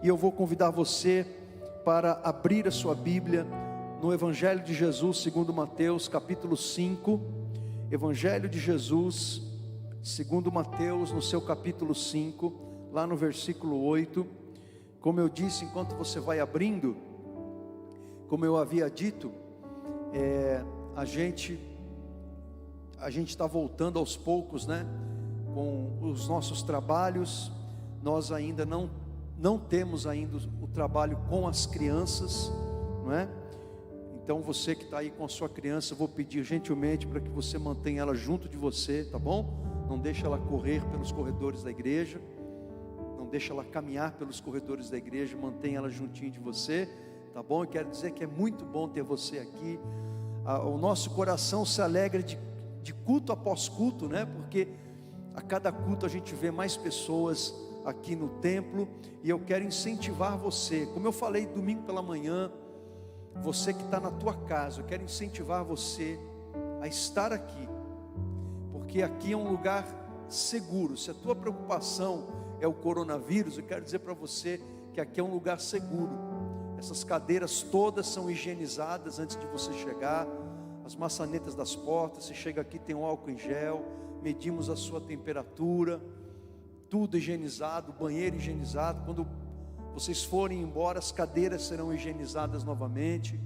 e eu vou convidar você para abrir a sua Bíblia no Evangelho de Jesus segundo Mateus, capítulo 5. Evangelho de Jesus segundo Mateus, no seu capítulo 5, lá no versículo 8. Como eu disse, enquanto você vai abrindo, como eu havia dito, a gente está voltando aos poucos, né, com os nossos trabalhos. Nós ainda não temos ainda o trabalho com as crianças, não é? Então você que está aí com a sua criança, eu vou pedir gentilmente para que você mantenha ela junto de você, tá bom? Não deixe ela correr pelos corredores da igreja, não deixe ela caminhar pelos corredores da igreja, mantenha ela juntinho de você, tá bom? Eu quero dizer que é muito bom ter você aqui. O nosso coração se alegra de culto após culto, né? Porque a cada culto a gente vê mais pessoas aqui no templo, e eu quero incentivar você, como eu falei domingo pela manhã, você que está na tua casa, eu quero incentivar você a estar aqui, porque aqui é um lugar seguro. Se a tua preocupação é o coronavírus, eu quero dizer para você que aqui é um lugar seguro. Essas cadeiras todas são higienizadas antes de você chegar, as maçanetas das portas, você chega aqui, tem um álcool em gel, medimos a sua temperatura, tudo higienizado, banheiro higienizado. Quando vocês forem embora, as cadeiras serão higienizadas novamente.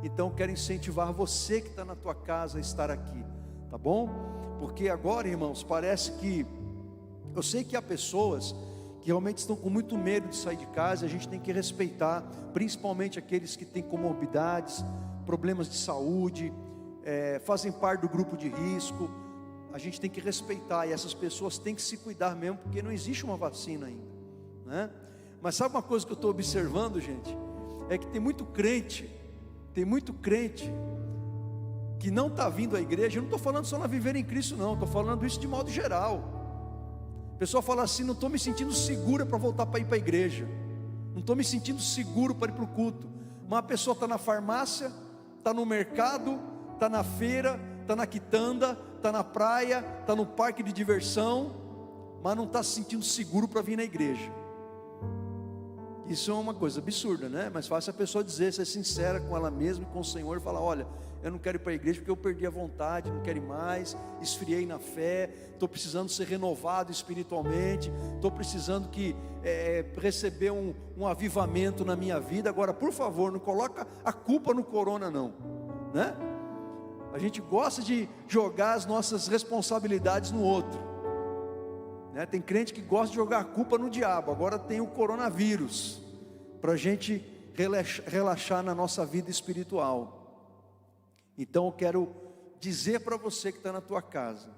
Então quero incentivar você que está na tua casa a estar aqui, tá bom? Porque agora, irmãos, parece que, eu sei que há pessoas que realmente estão com muito medo de sair de casa. A gente tem que respeitar, principalmente aqueles que têm comorbidades, problemas de saúde, fazem parte do grupo de risco. A gente tem que respeitar, e essas pessoas têm que se cuidar mesmo, porque não existe uma vacina ainda, né? Mas sabe uma coisa que eu estou observando, gente? É que tem muito crente que não está vindo à igreja. Eu não estou falando só na Viver em Cristo, não, estou falando isso de modo geral. A pessoa fala assim: não estou me sentindo segura para voltar para ir para a igreja, não estou me sentindo seguro para ir para o culto. Mas a pessoa está na farmácia, está no mercado, está na feira, está na quitanda, está na praia, está no parque de diversão, mas não está se sentindo seguro para vir na igreja. Isso é uma coisa absurda, né? Mas fácil a pessoa dizer, ser sincera com ela mesma e com o Senhor, e falar: olha, eu não quero ir para a igreja porque eu perdi a vontade, não quero ir mais, esfriei na fé, estou precisando ser renovado espiritualmente, estou precisando receber um avivamento na minha vida. Agora, por favor, não coloca a culpa no corona não, né? A gente gosta de jogar as nossas responsabilidades no outro, né? Tem crente que gosta de jogar a culpa no diabo. Agora tem o coronavírus, para a gente relaxar na nossa vida espiritual. Então eu quero dizer para você que está na tua casa,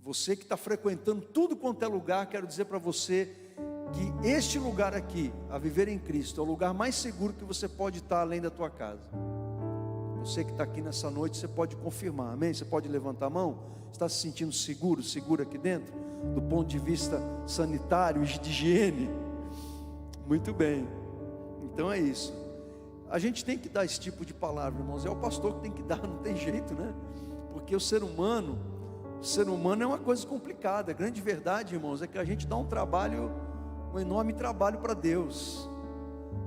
você que está frequentando tudo quanto é lugar, quero dizer para você que este lugar aqui, a Viver em Cristo, é o lugar mais seguro que você pode estar além da tua casa. Você que está aqui nessa noite, você pode confirmar, amém? Você pode levantar a mão? Está se sentindo seguro aqui dentro? Do ponto de vista sanitário e de higiene? Muito bem, então é isso. A gente tem que dar esse tipo de palavra, irmãos. É o pastor que tem que dar, não tem jeito, né? Porque o ser humano é uma coisa complicada. A grande verdade, irmãos, é que a gente dá um enorme trabalho para Deus.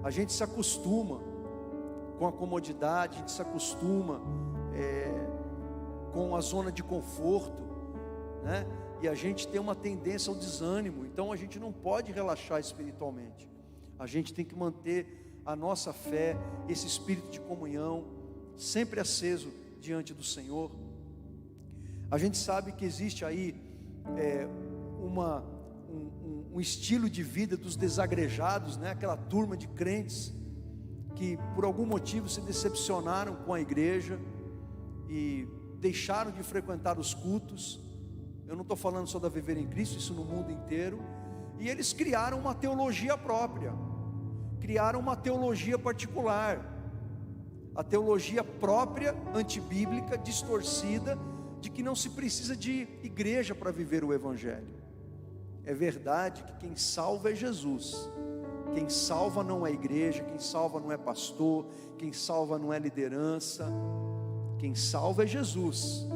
A gente se acostuma com a comodidade, a gente se acostuma com a zona de conforto, né? E a gente tem uma tendência ao desânimo. Então a gente não pode relaxar espiritualmente. A gente tem que manter a nossa fé, esse espírito de comunhão sempre aceso diante do Senhor. A gente sabe que existe aí um estilo de vida dos desagrejados, né? Aquela turma de crentes que por algum motivo se decepcionaram com a igreja e deixaram de frequentar os cultos. Eu não estou falando só da Viver em Cristo, isso no mundo inteiro. E eles criaram uma teologia própria, criaram uma teologia particular, a teologia própria, antibíblica, distorcida, de que não se precisa de igreja para viver o Evangelho. É verdade que quem salva é Jesus. Quem salva não é igreja, quem salva não é pastor, quem salva não é liderança, quem salva é Jesus.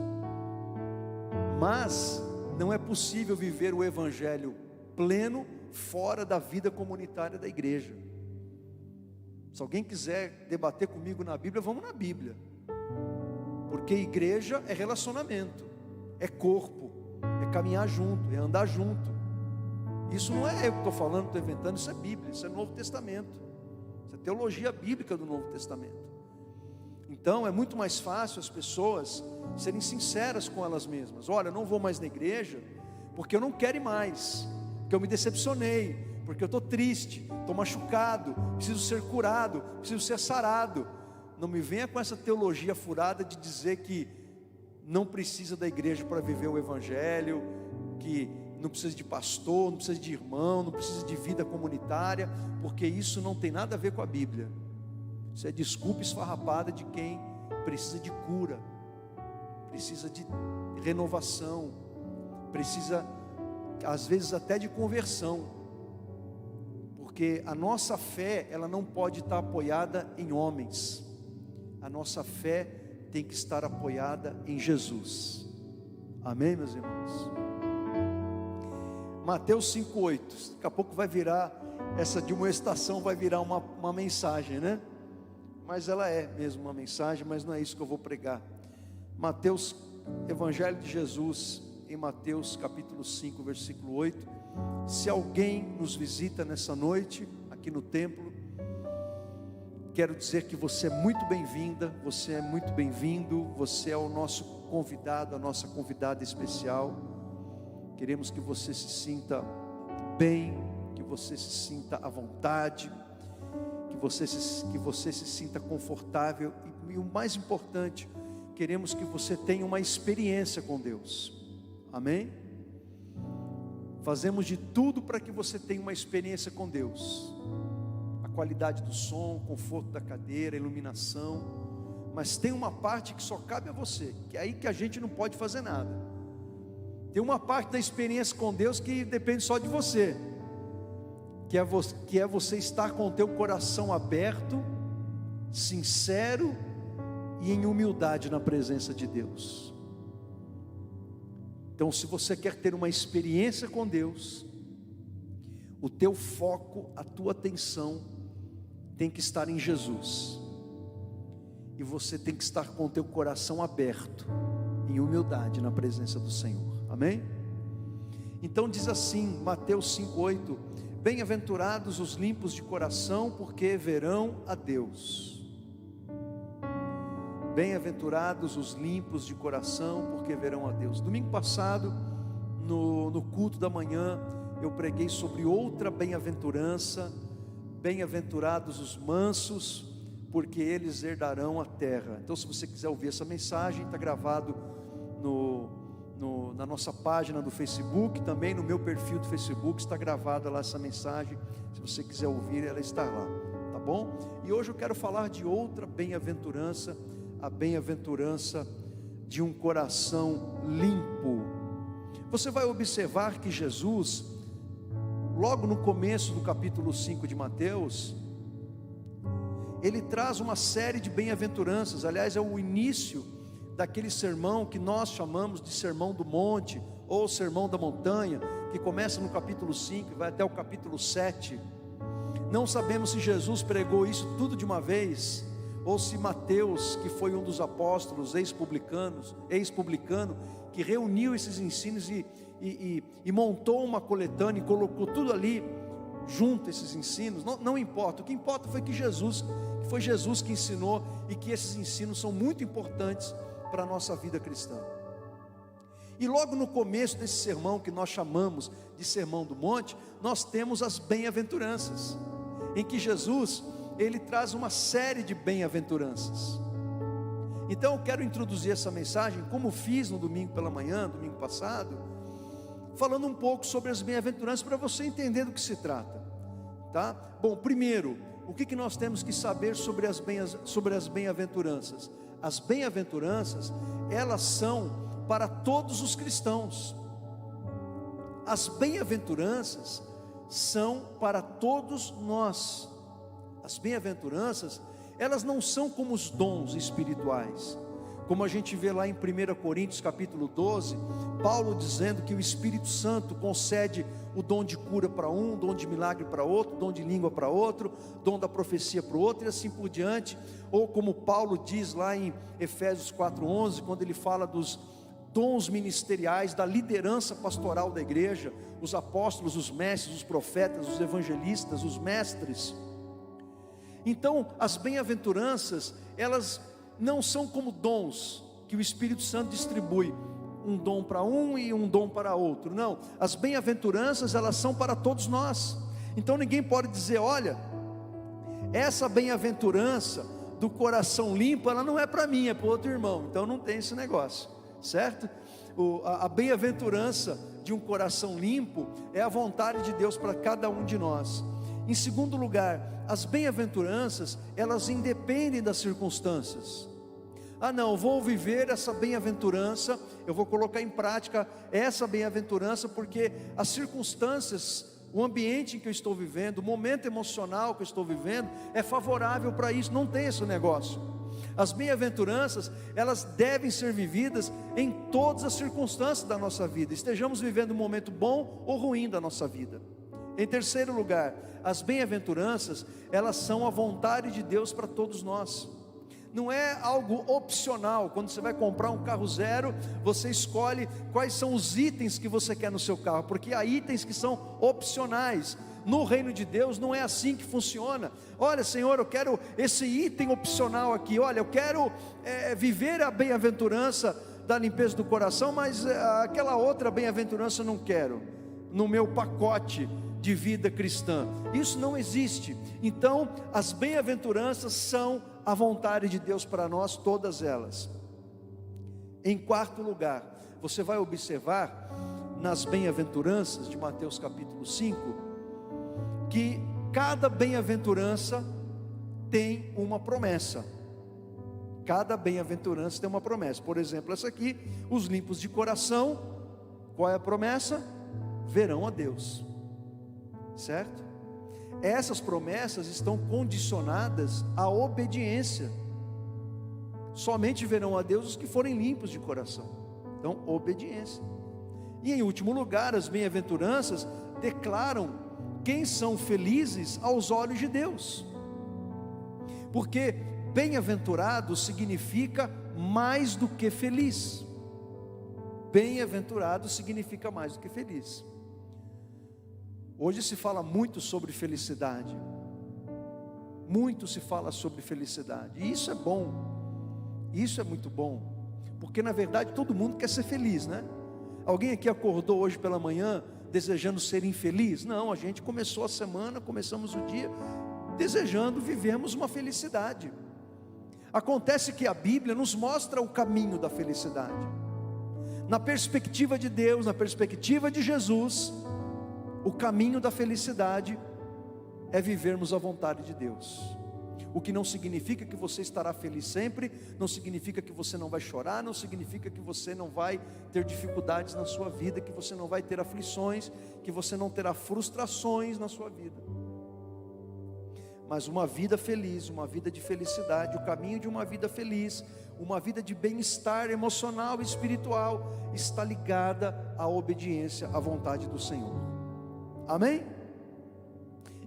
Mas não é possível viver o Evangelho pleno fora da vida comunitária da igreja. Se alguém quiser debater comigo na Bíblia, vamos na Bíblia. Porque igreja é relacionamento, é corpo, é caminhar junto, é andar junto. Isso não é eu que estou falando, estou inventando, isso é Bíblia, isso é Novo Testamento. Isso é teologia bíblica do Novo Testamento. Então é muito mais fácil as pessoas serem sinceras com elas mesmas. Olha, eu não vou mais na igreja porque eu não quero ir mais, porque eu me decepcionei, porque eu estou triste, estou machucado, preciso ser curado, preciso ser sarado. Não me venha com essa teologia furada de dizer que não precisa da igreja para viver o evangelho, que não precisa de pastor, não precisa de irmão, não precisa de vida comunitária, porque isso não tem nada a ver com a Bíblia. Isso é desculpa esfarrapada de quem precisa de cura, precisa de renovação, precisa às vezes até de conversão, porque a nossa fé, ela não pode estar apoiada em homens, a nossa fé tem que estar apoiada em Jesus. Amém, meus irmãos? Mateus 5,8, daqui a pouco vai virar, essa de uma estação vai virar uma mensagem, né? Mas ela é mesmo uma mensagem, mas não é isso que eu vou pregar. Mateus, Evangelho de Jesus, em Mateus capítulo 5, versículo 8. Se alguém nos visita nessa noite, aqui no templo, quero dizer que você é muito bem-vinda, você é muito bem-vindo, você é o nosso convidado, a nossa convidada especial. Queremos que você se sinta bem, que você se sinta à vontade, que você se sinta confortável e o mais importante, queremos que você tenha uma experiência com Deus. Amém? Fazemos de tudo para que você tenha uma experiência com Deus. A qualidade do som, o conforto da cadeira, a iluminação. Mas tem uma parte que só cabe a você, que é aí que a gente não pode fazer nada. Tem uma parte da experiência com Deus que depende só de você, que é você estar com o teu coração aberto, sincero e em humildade na presença de Deus. Então, se você quer ter uma experiência com Deus, o teu foco, a tua atenção tem que estar em Jesus, e você tem que estar com o teu coração aberto, em humildade na presença do Senhor. Amém? Então diz assim, Mateus 5,8: bem-aventurados os limpos de coração, porque verão a Deus. Bem-aventurados os limpos de coração, porque verão a Deus. Domingo passado, no culto da manhã, eu preguei sobre outra bem-aventurança. Bem-aventurados os mansos, porque eles herdarão a terra. Então, se você quiser ouvir essa mensagem, está gravado na nossa página do Facebook, também no meu perfil do Facebook está gravada lá essa mensagem. Se você quiser ouvir, ela está lá, tá bom? E hoje eu quero falar de outra bem-aventurança, a bem-aventurança de um coração limpo. Você vai observar que Jesus, logo no começo do capítulo 5 de Mateus, ele traz uma série de bem-aventuranças. Aliás, é o início daquele sermão que nós chamamos de Sermão do Monte, ou Sermão da Montanha, que começa no capítulo 5 e vai até o capítulo 7. Não sabemos se Jesus pregou isso tudo de uma vez, ou se Mateus, que foi um dos apóstolos ex-publicano, que reuniu esses ensinos e montou uma coletânea e colocou tudo ali junto, esses ensinos. Não importa, o que importa foi que foi Jesus que ensinou, e que esses ensinos são muito importantes para a nossa vida cristã. E logo no começo desse sermão, que nós chamamos de Sermão do Monte, nós temos as bem-aventuranças, em que Jesus, ele traz uma série de bem-aventuranças. Então eu quero introduzir essa mensagem, como fiz no domingo pela manhã, domingo passado, falando um pouco sobre as bem-aventuranças, para você entender do que se trata, tá? Bom, primeiro, o que nós temos que saber sobre as bem-aventuranças? As bem-aventuranças, elas são para todos os cristãos. As bem-aventuranças são para todos nós. As bem-aventuranças, elas não são como os dons espirituais. como a gente vê lá em 1 Coríntios capítulo 12, Paulo dizendo que o Espírito Santo concede o dom de cura para um, dom de milagre para outro, dom de língua para outro, dom da profecia para o outro, e assim por diante. Ou como Paulo diz lá em Efésios 4:11, quando ele fala dos dons ministeriais, da liderança pastoral da igreja, os apóstolos, os mestres, os profetas, os evangelistas, os mestres. Então, as bem-aventuranças, elas não são como dons que o Espírito Santo distribui, um dom para um e um dom para outro. Não, as bem-aventuranças, elas são para todos nós. Então ninguém pode dizer: olha, essa bem-aventurança do coração limpo, ela não é para mim, é para outro irmão. Então não tem esse negócio, certo? A bem-aventurança de um coração limpo é a vontade de Deus para cada um de nós. Em segundo lugar, as bem-aventuranças, elas independem das circunstâncias. Ah não, vou viver essa bem-aventurança, eu vou colocar em prática essa bem-aventurança, porque as circunstâncias, o ambiente em que eu estou vivendo, o momento emocional que eu estou vivendo, é favorável para isso. Não tem esse negócio. As bem-aventuranças, elas devem ser vividas em todas as circunstâncias da nossa vida, estejamos vivendo um momento bom ou ruim da nossa vida. Em terceiro lugar, as bem-aventuranças, elas são a vontade de Deus para todos nós. Não é algo opcional. Quando você vai comprar um carro zero, você escolhe quais são os itens que você quer no seu carro, porque há itens que são opcionais. No reino de Deus não é assim que funciona. Olha, Senhor, eu quero esse item opcional aqui. Olha, eu quero viver a bem-aventurança da limpeza do coração, mas aquela outra bem-aventurança eu não quero no meu pacote de vida cristã. Isso não existe. Então, as bem-aventuranças são a vontade de Deus para nós, todas elas. Em quarto lugar, você vai observar nas bem-aventuranças de Mateus capítulo 5, que cada bem-aventurança tem uma promessa. Cada bem-aventurança tem uma promessa. Por exemplo, essa aqui, os limpos de coração, qual é a promessa? Verão a Deus. Certo? Essas promessas estão condicionadas à obediência. Somente verão a Deus os que forem limpos de coração. Então, obediência. E em último lugar, as bem-aventuranças declaram quem são felizes aos olhos de Deus. Porque bem-aventurado significa mais do que feliz. Bem-aventurado significa mais do que feliz. Hoje se fala muito sobre felicidade. Muito se fala sobre felicidade. E isso é bom. Isso é muito bom. Porque na verdade todo mundo quer ser feliz, né? Alguém aqui acordou hoje pela manhã desejando ser infeliz? Não, a gente começou a semana, começamos o dia desejando vivermos uma felicidade. Acontece que a Bíblia nos mostra o caminho da felicidade. Na perspectiva de Deus, na perspectiva de Jesus, o caminho da felicidade é vivermos a vontade de Deus. O que não significa que você estará feliz sempre, não significa que você não vai chorar, não significa que você não vai ter dificuldades na sua vida, que você não vai ter aflições, que você não terá frustrações na sua vida. Mas uma vida feliz, uma vida de felicidade, o caminho de uma vida feliz, uma vida de bem-estar emocional e espiritual, está ligada à obediência à vontade do Senhor. Amém?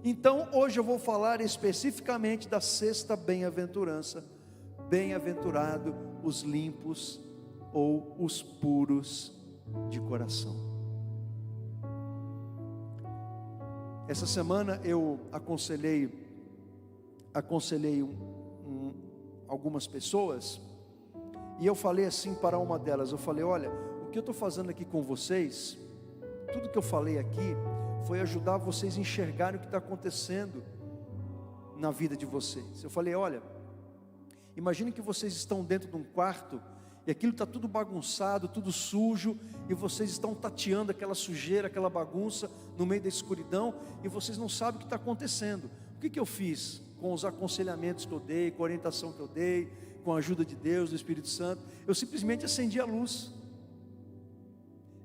Então hoje eu vou falar especificamente da sexta bem-aventurança. Bem-aventurado os limpos ou os puros de coração. Essa semana eu aconselhei algumas pessoas, e eu falei assim para uma delas, eu falei: olha, o que eu estou fazendo aqui com vocês, tudo que eu falei aqui, foi ajudar vocês a enxergarem o que está acontecendo na vida de vocês. Eu falei: olha, imagine que vocês estão dentro de um quarto, e aquilo está tudo bagunçado, tudo sujo, e vocês estão tateando aquela sujeira, aquela bagunça, no meio da escuridão, e vocês não sabem o que está acontecendo. O que eu fiz com os aconselhamentos que eu dei, com a orientação que eu dei, com a ajuda de Deus, do Espírito Santo? Eu simplesmente acendi a luz.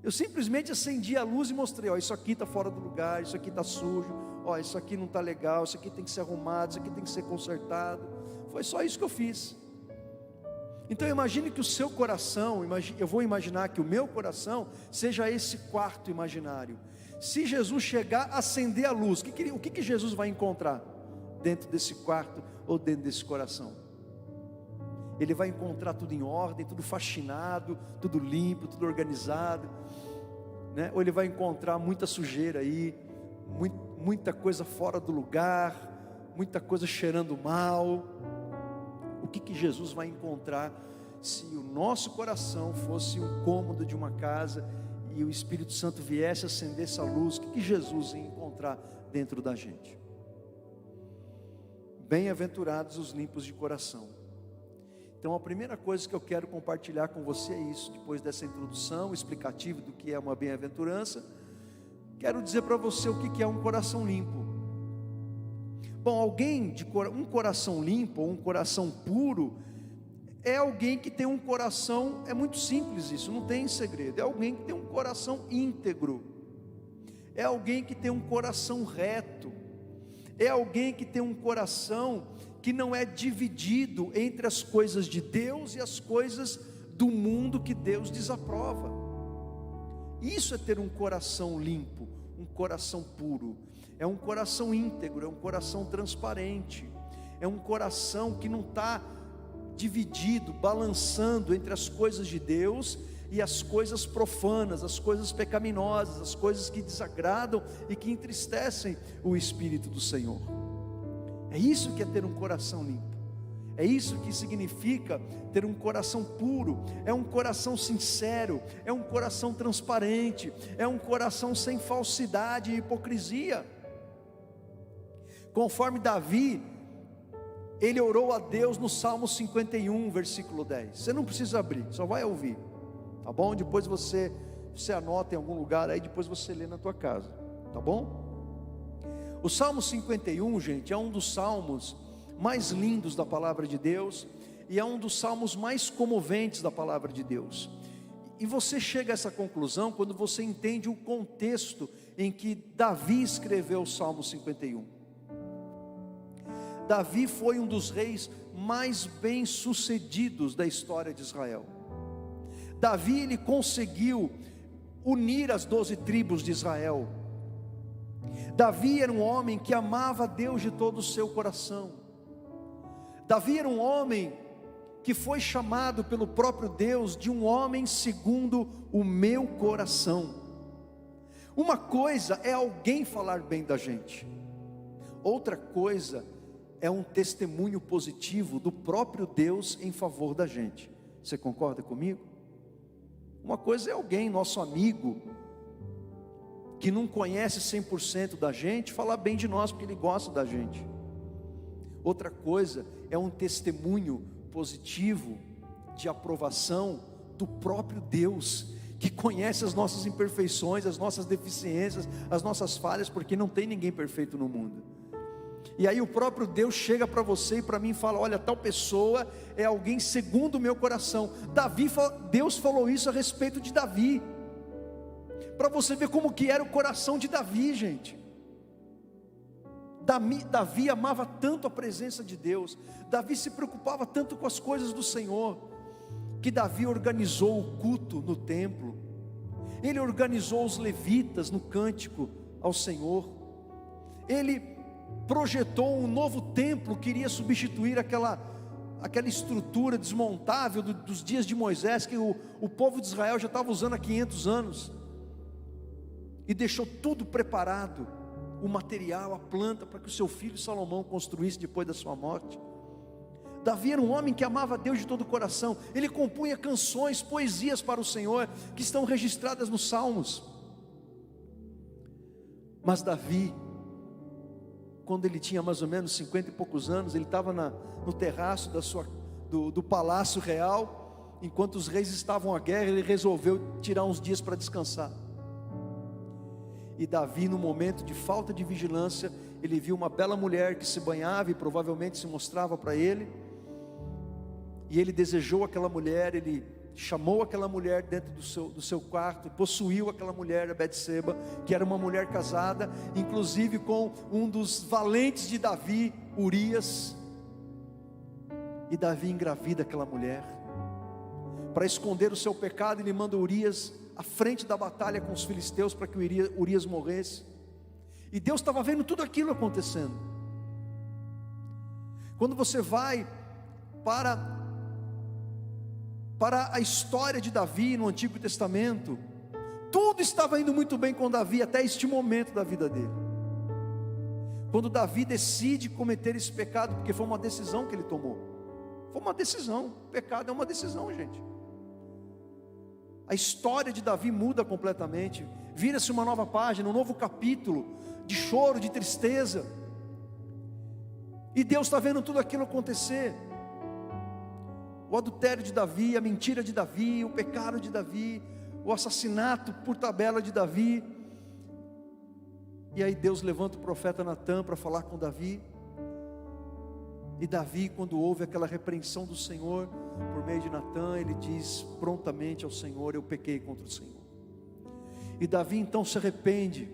Eu simplesmente acendi a luz e mostrei: ó, isso aqui está fora do lugar, isso aqui está sujo, ó, isso aqui não está legal, isso aqui tem que ser arrumado, isso aqui tem que ser consertado. Foi só isso que eu fiz. Então imagine que o seu coração, eu vou imaginar que o meu coração seja esse quarto imaginário. Se Jesus chegar a acender a luz, o que Jesus vai encontrar dentro desse quarto ou dentro desse coração? Ele vai encontrar tudo em ordem, tudo faxinado, tudo limpo, tudo organizado, né? Ou ele vai encontrar muita sujeira aí, muita coisa fora do lugar, muita coisa cheirando mal? O que Jesus vai encontrar se o nosso coração fosse um cômodo de uma casa e o Espírito Santo viesse acender essa luz? O que Jesus ia encontrar dentro da gente? Bem-aventurados os limpos de coração. Então a primeira coisa que eu quero compartilhar com você é isso. Depois dessa introdução explicativa do que é uma bem-aventurança, quero dizer para você o que é um coração limpo. Bom, alguém de um coração limpo, ou um coração puro, é alguém que tem um coração, é muito simples isso, não tem segredo, é alguém que tem um coração íntegro, é alguém que tem um coração reto, é alguém que tem um coração que não é dividido entre as coisas de Deus e as coisas do mundo que Deus desaprova. Isso é ter um coração limpo, um coração puro. É um coração íntegro, é um coração transparente, é um coração que não está dividido, balançando entre as coisas de Deus e as coisas profanas, as coisas pecaminosas, as coisas que desagradam e que entristecem o Espírito do Senhor. É isso que é ter um coração limpo, é isso que significa ter um coração puro, é um coração sincero, é um coração transparente, é um coração sem falsidade e hipocrisia. Conforme Davi, ele orou a Deus no Salmo 51, versículo 10. Você não precisa abrir, só vai ouvir, tá bom? Depois você anota em algum lugar, aí depois você lê na tua casa, tá bom? O Salmo 51, gente, é um dos salmos mais lindos da palavra de Deus, e é um dos salmos mais comoventes da palavra de Deus. E você chega a essa conclusão quando você entende o contexto em que Davi escreveu o Salmo 51. Davi foi um dos reis mais bem-sucedidos da história de Israel. Davi, ele conseguiu unir as 12 tribos de Israel. Davi era um homem que amava a Deus de todo o seu coração. Davi era um homem que foi chamado pelo próprio Deus de um homem segundo o meu coração. Uma coisa é alguém falar bem da gente, outra coisa é um testemunho positivo do próprio Deus em favor da gente. Você concorda comigo? Uma coisa é alguém, nosso amigo, que não conhece 100% da gente, falar bem de nós porque ele gosta da gente. Outra coisa é um testemunho positivo de aprovação do próprio Deus, que conhece as nossas imperfeições, as nossas deficiências, as nossas falhas, porque não tem ninguém perfeito no mundo. E aí o próprio Deus chega para você e para mim e fala: olha, tal pessoa é alguém segundo o meu coração. Deus falou isso a respeito de Davi, para você ver como que era o coração de Davi, gente. Davi amava tanto a presença de Deus, Davi se preocupava tanto com as coisas do Senhor, que Davi organizou o culto no templo, ele organizou os levitas no cântico ao Senhor, ele projetou um novo templo que iria substituir aquela estrutura desmontável dos dias de Moisés, que o povo de Israel já estava usando há 500 anos, e deixou tudo preparado, o material, a planta, para que o seu filho Salomão construísse depois da sua morte. Davi era um homem que amava a Deus de todo o coração, ele compunha canções, poesias para o Senhor, que estão registradas nos Salmos. Mas Davi, quando ele tinha mais ou menos 50 e poucos anos, ele estava no terraço do palácio real, enquanto os reis estavam à guerra, ele resolveu tirar uns dias para descansar. E Davi, no momento de falta de vigilância, ele viu uma bela mulher que se banhava e provavelmente se mostrava para ele, e ele desejou aquela mulher, ele chamou aquela mulher dentro do seu quarto, possuiu aquela mulher, a Betseba, que era uma mulher casada, inclusive com um dos valentes de Davi, Urias, e Davi engravida aquela mulher. para esconder o seu pecado, ele manda Urias à frente da batalha com os filisteus, para que Urias morresse. E Deus estava vendo tudo aquilo acontecendo. Quando você vai para a história de Davi no Antigo Testamento, tudo estava indo muito bem com Davi, até este momento da vida dele. Quando Davi decide cometer esse pecado, porque foi uma decisão que ele tomou. Foi uma decisão, o pecado é uma decisão, gente. A história de Davi muda completamente, vira-se uma nova página, um novo capítulo, de choro, de tristeza. E Deus está vendo tudo aquilo acontecer. O adultério de Davi, a mentira de Davi, o pecado de Davi, o assassinato por tabela de Davi. E aí Deus levanta o profeta Natã para falar com Davi. E Davi, quando ouve aquela repreensão do Senhor por meio de Natã, ele diz prontamente ao Senhor: eu pequei contra o Senhor. E Davi então se arrepende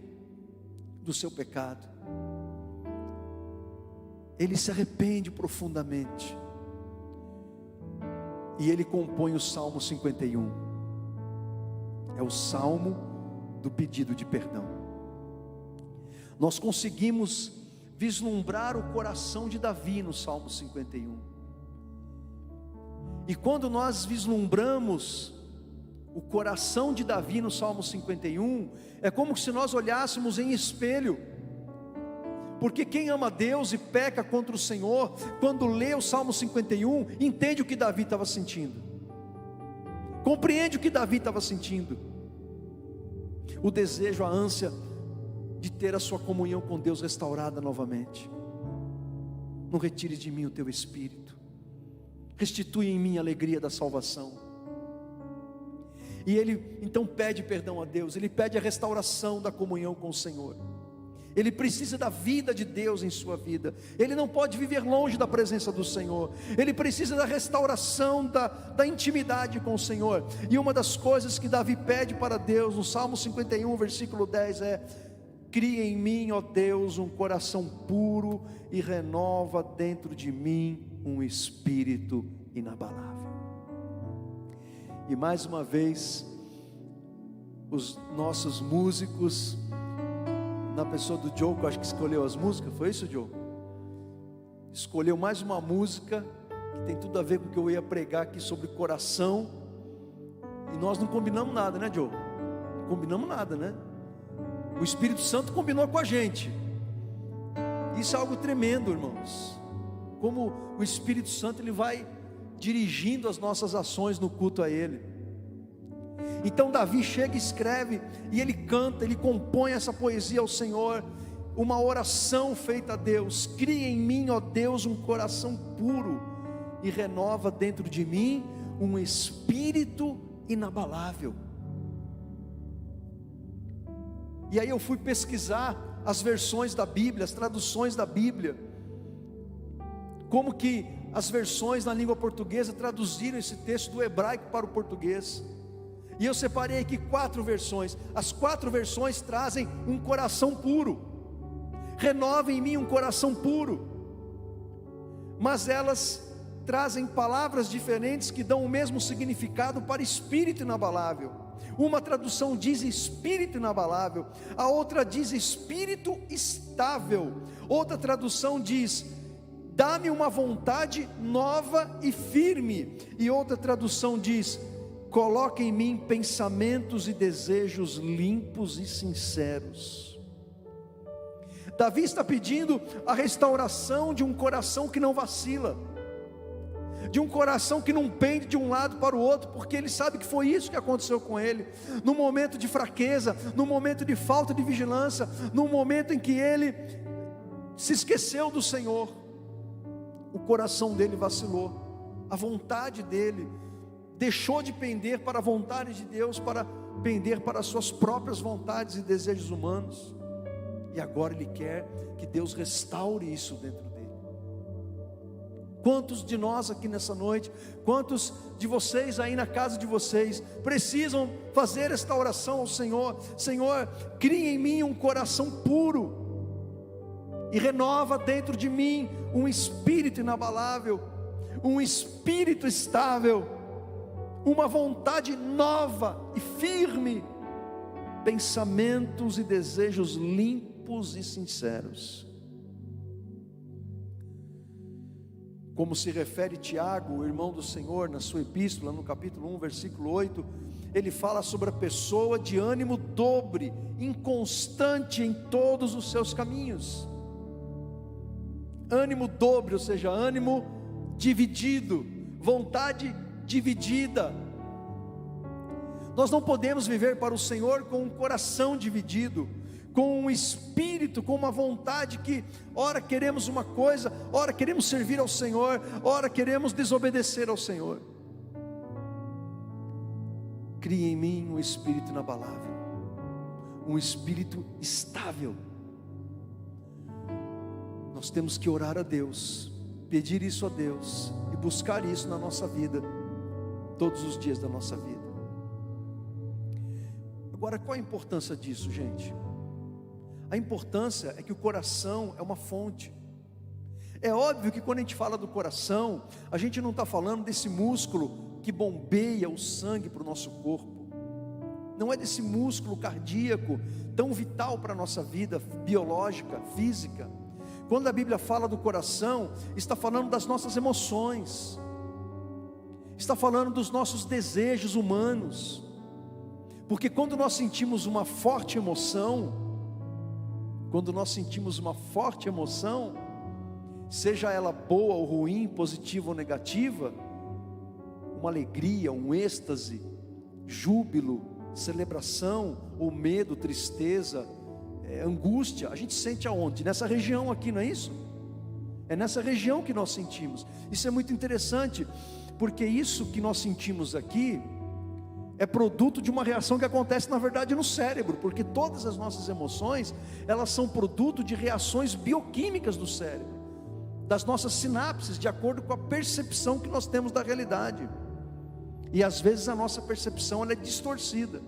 do seu pecado. Ele se arrepende profundamente. E ele compõe o Salmo 51. É o salmo do pedido de perdão. Nós conseguimos vislumbrar o coração de Davi no Salmo 51. E quando nós vislumbramos o coração de Davi no Salmo 51, é como se nós olhássemos em espelho. Porque quem ama Deus e peca contra o Senhor, quando lê o Salmo 51, entende o que Davi estava sentindo, compreende o que Davi estava sentindo, o desejo, a ânsia de ter a sua comunhão com Deus restaurada novamente. Não retire de mim o teu espírito, restitui em mim a alegria da salvação. E ele então pede perdão a Deus, ele pede a restauração da comunhão com o Senhor. Ele precisa da vida de Deus em sua vida. Ele não pode viver longe da presença do Senhor. Ele precisa da restauração da intimidade com o Senhor. E uma das coisas que Davi pede para Deus no Salmo 51, versículo 10 é: cria em mim, ó Deus, um coração puro e renova dentro de mim um espírito inabalável. E mais uma vez, os nossos músicos, na pessoa do Joe, que eu acho que escolheu as músicas, foi isso, Joe? Escolheu mais uma música que tem tudo a ver com o que eu ia pregar aqui sobre coração. E nós não combinamos nada, né, Joe? Não combinamos nada, né? O Espírito Santo combinou com a gente. Isso é algo tremendo, irmãos. Como o Espírito Santo, ele vai dirigindo as nossas ações no culto a Ele. Então Davi chega e escreve, e ele canta, ele compõe essa poesia ao Senhor, uma oração feita a Deus: cria em mim, ó Deus, um coração puro, e renova dentro de mim um espírito inabalável. E aí eu fui pesquisar as versões da Bíblia, as traduções da Bíblia, como que as versões na língua portuguesa traduziram esse texto do hebraico para o português. E eu separei aqui 4 versões. As 4 versões trazem um coração puro. Renova em mim um coração puro. Mas elas trazem palavras diferentes que dão o mesmo significado para espírito inabalável. Uma tradução diz espírito inabalável, a outra diz espírito estável. Outra tradução diz: dá-me uma vontade nova e firme. E outra tradução diz: coloque em mim pensamentos e desejos limpos e sinceros. Davi está pedindo a restauração de um coração que não vacila, de um coração que não pende de um lado para o outro, porque ele sabe que foi isso que aconteceu com ele, no momento de fraqueza, no momento de falta de vigilância, no momento em que ele se esqueceu do Senhor, o coração dele vacilou, a vontade dele deixou de pender para a vontade de Deus, para pender para as suas próprias vontades e desejos humanos, e agora ele quer que Deus restaure isso dentro dele. Quantos de nós aqui nessa noite, quantos de vocês aí na casa de vocês, precisam fazer esta oração ao Senhor: Senhor, cria em mim um coração puro, e renova dentro de mim um espírito inabalável, um espírito estável. uma vontade nova e firme, pensamentos e desejos limpos e sinceros. Como se refere Tiago, o irmão do Senhor, na sua epístola, no capítulo 1, versículo 8, ele fala sobre a pessoa de ânimo dobre, inconstante em todos os seus caminhos. Ânimo dobre, ou seja, ânimo dividido, vontade dividida. Nós não podemos viver para o Senhor com um coração dividido, com um espírito, com uma vontade que ora queremos uma coisa, ora queremos servir ao Senhor, ora queremos desobedecer ao Senhor. Cria em mim um espírito inabalável, um espírito estável. Nós temos que orar a Deus, pedir isso a Deus e buscar isso na nossa vida, todos os dias da nossa vida. Agora, qual a importância disso, gente? A importância é que o coração é uma fonte. É óbvio que quando a gente fala do coração, a gente não está falando desse músculo que bombeia o sangue para o nosso corpo. Não é desse músculo cardíaco tão vital para a nossa vida biológica, física. Quando a Bíblia fala do coração, está falando das nossas emoções, está falando dos nossos desejos humanos. Porque quando nós sentimos uma forte emoção, seja ela boa ou ruim, positiva ou negativa, uma alegria, um êxtase, júbilo, celebração, ou medo, tristeza, angústia, a gente sente aonde? Nessa região aqui, não é isso? É nessa região que nós sentimos. Isso é muito interessante, porque isso que nós sentimos aqui é produto de uma reação que acontece na verdade no cérebro, porque todas as nossas emoções, elas são produto de reações bioquímicas do cérebro, das nossas sinapses, de acordo com a percepção que nós temos da realidade. E às vezes a nossa percepção ela é distorcida.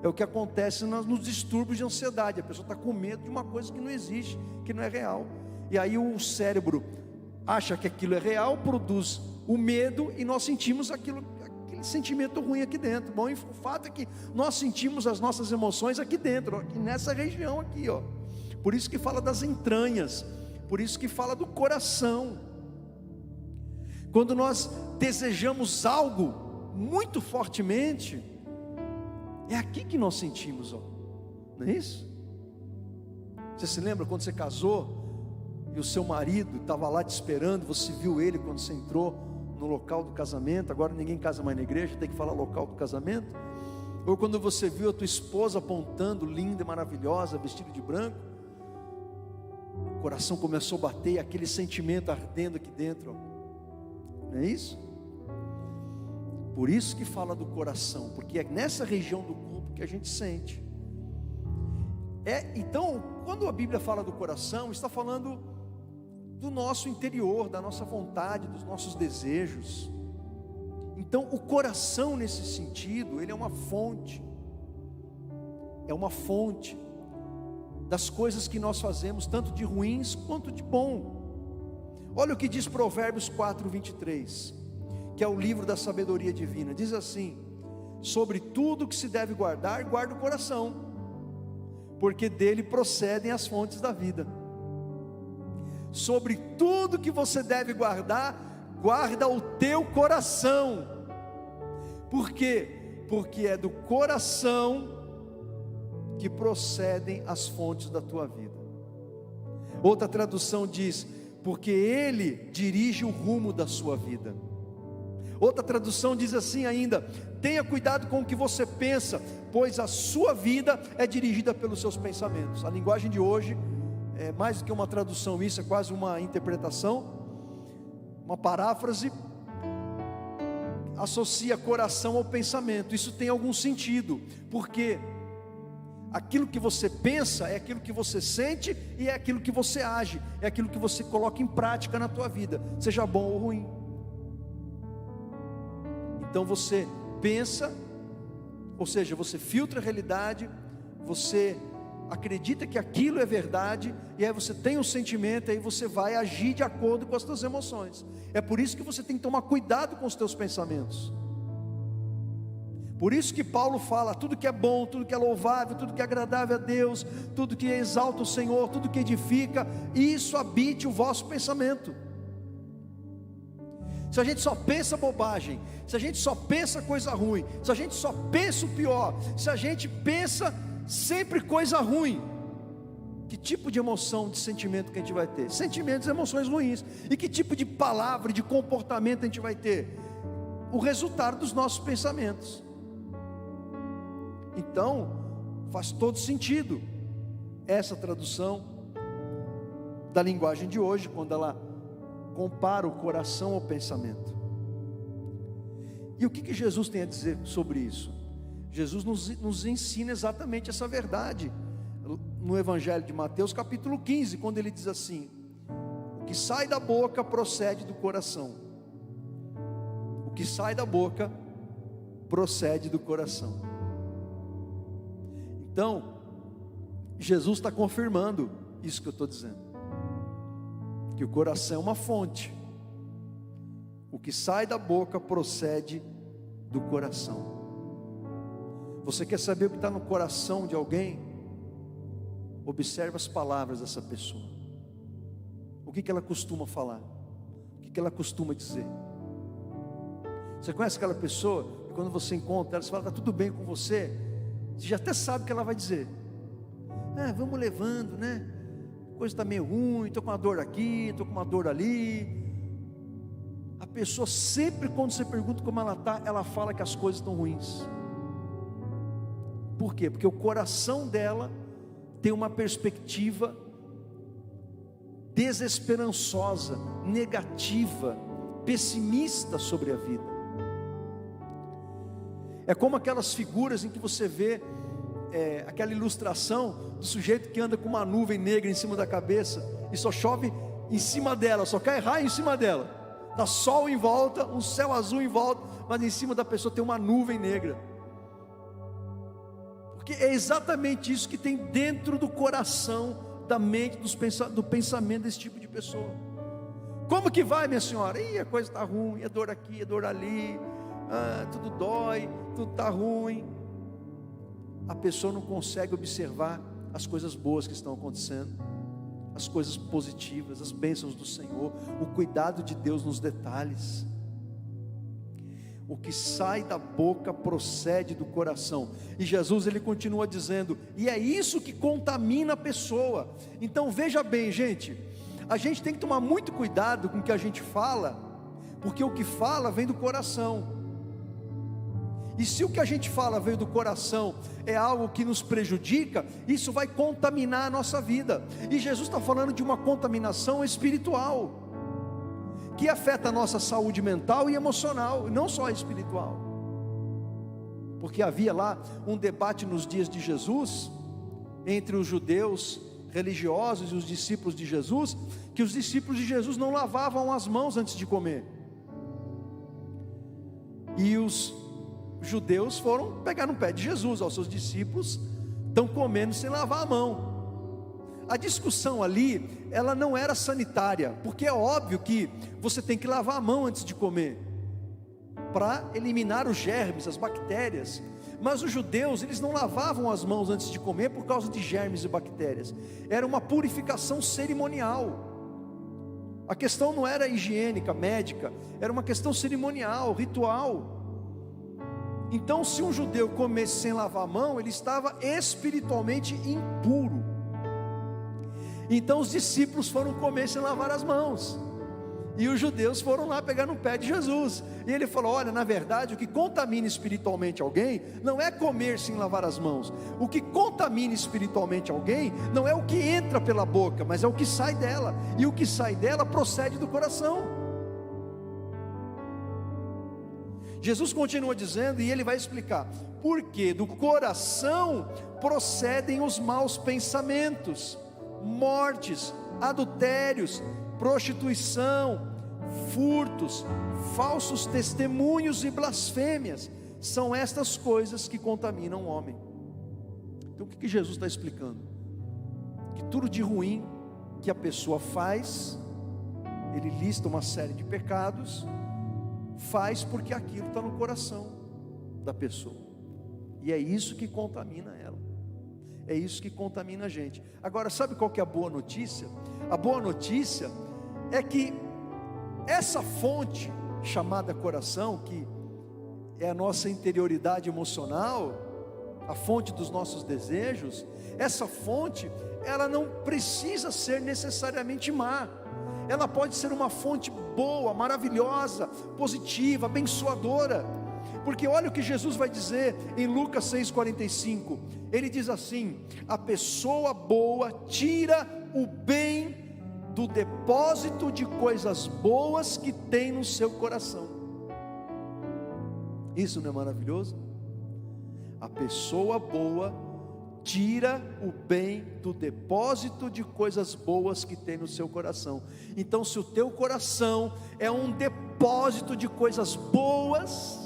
É o que acontece nos distúrbios de ansiedade. A pessoa está com medo de uma coisa que não existe, que não é real. E aí o cérebro acha que aquilo é real, produz o medo, e nós sentimos aquele sentimento ruim aqui dentro. Bom, e o fato é que nós sentimos as nossas emoções aqui dentro, aqui nessa região aqui, ó. Por isso que fala das entranhas, por isso que fala do coração. Quando nós desejamos algo muito fortemente, é aqui que nós sentimos, ó. Não é isso? Você se lembra quando você casou e o seu marido estava lá te esperando, você viu ele quando você entrou no local do casamento? Agora ninguém casa mais na igreja, tem que falar local do casamento. Ou quando você viu a tua esposa apontando, linda e maravilhosa, vestida de branco, o coração começou a bater, e aquele sentimento ardendo aqui dentro, ó. Não é isso? Por isso que fala do coração, porque é nessa região do corpo que a gente sente. Então, quando a Bíblia fala do coração, está falando do nosso interior, da nossa vontade, dos nossos desejos. Então, o coração nesse sentido, ele é uma fonte das coisas que nós fazemos, tanto de ruins quanto de bom. Olha o que diz Provérbios 4:23, que é o livro da sabedoria divina. Diz assim: sobre tudo que se deve guardar, guarda o coração, porque dele procedem as fontes da vida. Sobre tudo que você deve guardar, guarda o teu coração. Por quê? Porque é do coração que procedem as fontes da tua vida. Outra tradução diz: porque ele dirige o rumo da sua vida. Outra tradução diz assim ainda: tenha cuidado com o que você pensa, pois a sua vida é dirigida pelos seus pensamentos. A linguagem de hoje é mais do que uma tradução, isso é quase uma interpretação, uma paráfrase, associa coração ao pensamento. Isso tem algum sentido, porque aquilo que você pensa é aquilo que você sente, e é aquilo que você age, é aquilo que você coloca em prática na tua vida, seja bom ou ruim. Então você pensa, ou seja, você filtra a realidade, você acredita que aquilo é verdade, e aí você tem um sentimento, e aí você vai agir de acordo com as suas emoções. É por isso que você tem que tomar cuidado com os teus pensamentos. Por isso que Paulo fala: tudo que é bom, tudo que é louvável, tudo que é agradável a Deus, tudo que exalta o Senhor, tudo que edifica, isso habite o vosso pensamento. Se a gente só pensa bobagem, se a gente só pensa coisa ruim, se a gente só pensa o pior, se a gente pensa sempre coisa ruim, que tipo de emoção, de sentimento que a gente vai ter? Sentimentos e emoções ruins. E que tipo de palavra, de comportamento a gente vai ter? O resultado dos nossos pensamentos. Então, faz todo sentido essa tradução da linguagem de hoje, quando ela compara o coração ao pensamento. E o que Jesus tem a dizer sobre isso? Jesus nos ensina exatamente essa verdade no Evangelho de Mateus capítulo 15, quando ele diz assim: o que sai da boca procede do coração. O que sai da boca procede do coração. Então, Jesus está confirmando isso que eu estou dizendo, que o coração é uma fonte. O que sai da boca procede do coração. Você quer saber o que está no coração de alguém? Observe as palavras dessa pessoa. O que ela costuma falar? O que ela costuma dizer? Você conhece aquela pessoa que quando você encontra ela, você fala: está tudo bem com você? Você já até sabe o que ela vai dizer. Vamos levando, né? A coisa está meio ruim, estou com uma dor aqui, estou com uma dor ali. A pessoa sempre, quando você pergunta como ela está, ela fala que as coisas estão ruins. Por quê? Porque o coração dela tem uma perspectiva desesperançosa, negativa, pessimista sobre a vida. É como aquelas figuras em que você vê aquela ilustração do sujeito que anda com uma nuvem negra em cima da cabeça e só chove em cima dela, só cai raio em cima dela. Dá sol em volta, um céu azul em volta, mas em cima da pessoa tem uma nuvem negra. Porque é exatamente isso que tem dentro do coração, da mente, do pensamento desse tipo de pessoa. Como que vai, minha senhora? A coisa está ruim, é dor aqui, é dor ali, tudo dói, tudo está ruim. A pessoa não consegue observar as coisas boas que estão acontecendo, as coisas positivas, as bênçãos do Senhor, o cuidado de Deus nos detalhes. O que sai da boca procede do coração. E Jesus, ele continua dizendo, e é isso que contamina a pessoa. Então veja bem, gente, a gente tem que tomar muito cuidado com o que a gente fala, porque o que fala vem do coração. E se o que a gente fala veio do coração, é algo que nos prejudica, isso vai contaminar a nossa vida. E Jesus está falando de uma contaminação espiritual, que afeta a nossa saúde mental e emocional, não só espiritual. Porque havia lá um debate nos dias de Jesus, entre os judeus religiosos e os discípulos de Jesus, que os discípulos de Jesus não lavavam as mãos antes de comer. E os judeus foram pegar no pé de Jesus: os seus discípulos estão comendo sem lavar a mão. A discussão ali, ela não era sanitária, porque é óbvio que você tem que lavar a mão antes de comer, para eliminar os germes, as bactérias. Mas os judeus, eles não lavavam as mãos antes de comer por causa de germes e bactérias. Era uma purificação cerimonial. A questão não era higiênica, médica, era uma questão cerimonial, ritual. Então, se um judeu comesse sem lavar a mão, ele estava espiritualmente impuro. Então os discípulos foram comer sem lavar as mãos, e os judeus foram lá pegar no pé de Jesus. E ele falou: olha, na verdade o que contamina espiritualmente alguém não é comer sem lavar as mãos. O que contamina espiritualmente alguém não é o que entra pela boca, mas é o que sai dela. E o que sai dela procede do coração. Jesus continua dizendo, e ele vai explicar: porque do coração procedem os maus pensamentos, mortes, adultérios, prostituição, furtos, falsos testemunhos e blasfêmias. São estas coisas que contaminam o homem. Então o que Jesus está explicando? Que tudo de ruim que a pessoa faz, ele lista uma série de pecados, faz porque aquilo está no coração da pessoa. E é isso que contamina ela. É isso que contamina a gente. Agora, sabe qual que é a boa notícia? A boa notícia é que essa fonte chamada coração, que é a nossa interioridade emocional, a fonte dos nossos desejos, essa fonte, ela não precisa ser necessariamente má. Ela pode ser uma fonte boa, maravilhosa, positiva, abençoadora. Porque olha o que Jesus vai dizer em Lucas 6,45. Ele diz assim: a pessoa boa tira o bem do depósito de coisas boas que tem no seu coração. Isso não é maravilhoso? A pessoa boa tira o bem do depósito de coisas boas que tem no seu coração. Então, se o teu coração é um depósito de coisas boas,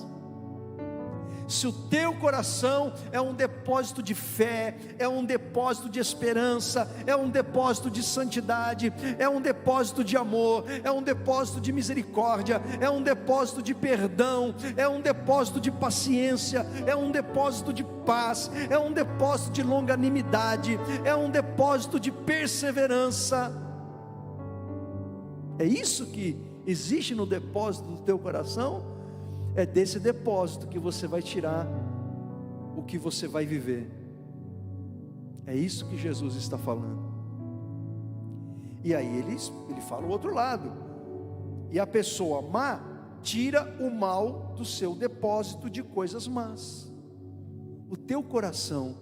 se o teu coração é um depósito de fé, é um depósito de esperança, é um depósito de santidade, é um depósito de amor, é um depósito de misericórdia, é um depósito de perdão, é um depósito de paciência, é um depósito de paz, é um depósito de longanimidade, é um depósito de perseverança. É isso que existe no depósito do teu coração. É desse depósito que você vai tirar o que você vai viver. É isso que Jesus está falando. E aí ele fala o outro lado. E a pessoa má tira o mal do seu depósito de coisas más. O teu coração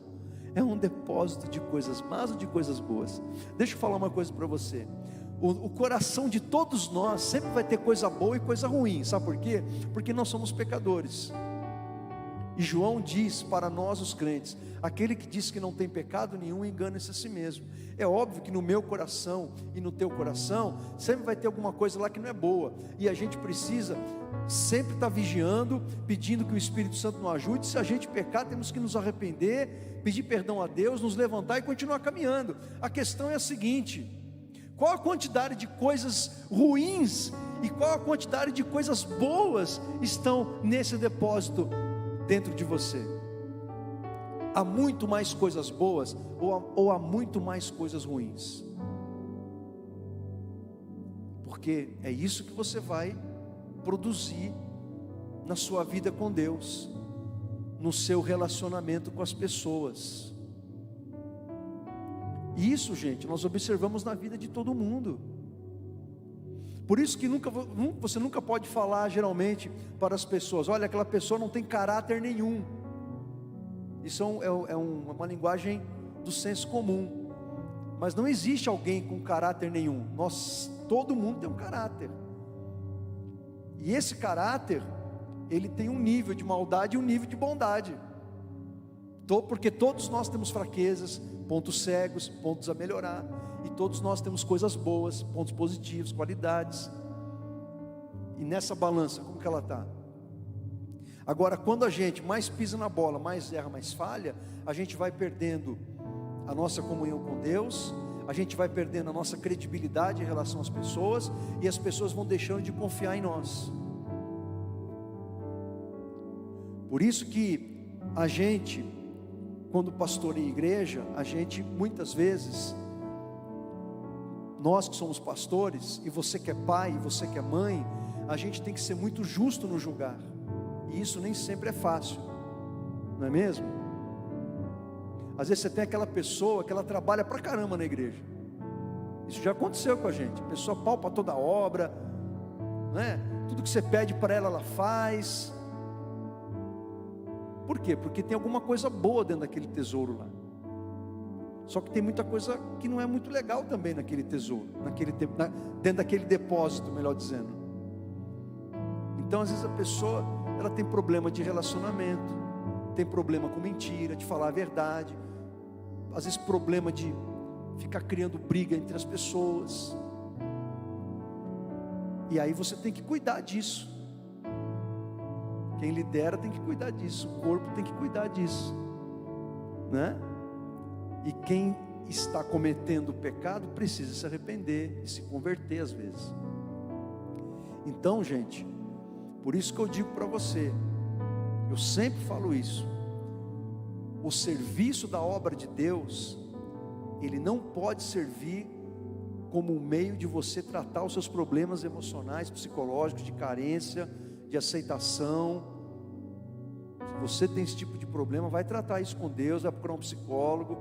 é um depósito de coisas más ou de coisas boas? Deixa eu falar uma coisa para você. O coração de todos nós sempre vai ter coisa boa e coisa ruim. Sabe por quê? Porque nós somos pecadores. E João diz para nós os crentes: aquele que diz que não tem pecado nenhum, engana-se a si mesmo. É óbvio que no meu coração e no teu coração sempre vai ter alguma coisa lá que não é boa. E a gente precisa sempre estar vigiando, pedindo que o Espírito Santo nos ajude. Se a gente pecar, temos que nos arrepender, pedir perdão a Deus, nos levantar e continuar caminhando. A questão é a seguinte: qual a quantidade de coisas ruins e qual a quantidade de coisas boas estão nesse depósito dentro de você? Há muito mais coisas boas ou há muito mais coisas ruins? Porque é isso que você vai produzir na sua vida com Deus, no seu relacionamento com as pessoas. Isso, gente, nós observamos na vida de todo mundo. Por isso que você nunca pode falar geralmente para as pessoas: olha, aquela pessoa não tem caráter nenhum. Isso é uma linguagem do senso comum. Mas não existe alguém com caráter nenhum. Todo mundo tem um caráter. E esse caráter, ele tem um nível de maldade e um nível de bondade. Porque todos nós temos fraquezas, pontos cegos, pontos a melhorar. E todos nós temos coisas boas, pontos positivos, qualidades. E nessa balança, como que ela está? Agora, quando a gente mais pisa na bola, mais erra, mais falha, a gente vai perdendo a nossa comunhão com Deus, a gente vai perdendo a nossa credibilidade em relação às pessoas, e as pessoas vão deixando de confiar em nós. Por isso que a gente, quando pastoreia igreja, a gente muitas vezes, nós que somos pastores, e você que é pai, e você que é mãe, a gente tem que ser muito justo no julgar. E isso nem sempre é fácil, não é mesmo? Às vezes você tem aquela pessoa que ela trabalha pra caramba na igreja. Isso já aconteceu com a gente. A pessoa palpa toda a obra, né? Tudo que você pede para ela, ela faz. Por quê? Porque tem alguma coisa boa dentro daquele tesouro lá. Só que tem muita coisa que não é muito legal também naquele tesouro, dentro daquele depósito, melhor dizendo. Então às vezes a pessoa, ela tem problema de relacionamento, tem problema com mentira, de falar a verdade, às vezes problema de ficar criando briga entre as pessoas. E aí você tem que cuidar disso. Quem lidera tem que cuidar disso, o corpo tem que cuidar disso, né? E quem está cometendo o pecado precisa se arrepender e se converter às vezes. Então, gente, por isso que eu digo para você, eu sempre falo isso: o serviço da obra de Deus, ele não pode servir como um meio de você tratar os seus problemas emocionais, psicológicos, de carência, de aceitação. Se você tem esse tipo de problema, vai tratar isso com Deus, vai procurar um psicólogo,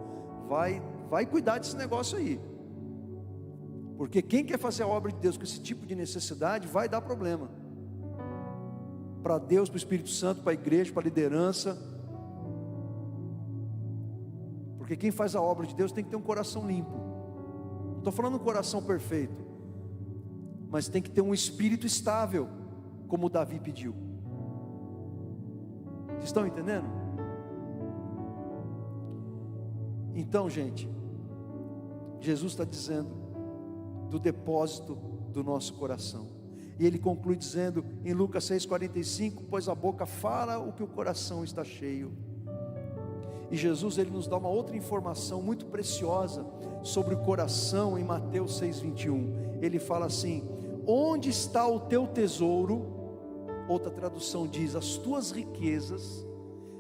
vai cuidar desse negócio aí. Porque quem quer fazer a obra de Deus com esse tipo de necessidade, vai dar problema. Para Deus, para o Espírito Santo, para a igreja, para a liderança. Porque quem faz a obra de Deus tem que ter um coração limpo. Não estou falando um coração perfeito, mas tem que ter um espírito estável, como Davi pediu. Vocês estão entendendo? Então, gente, Jesus está dizendo do depósito do nosso coração. E ele conclui dizendo em Lucas 6,45: pois a boca fala o que o coração está cheio. E Jesus, ele nos dá uma outra informação muito preciosa sobre o coração em Mateus 6,21. Ele fala assim: onde está o teu tesouro? Outra tradução diz: as tuas riquezas,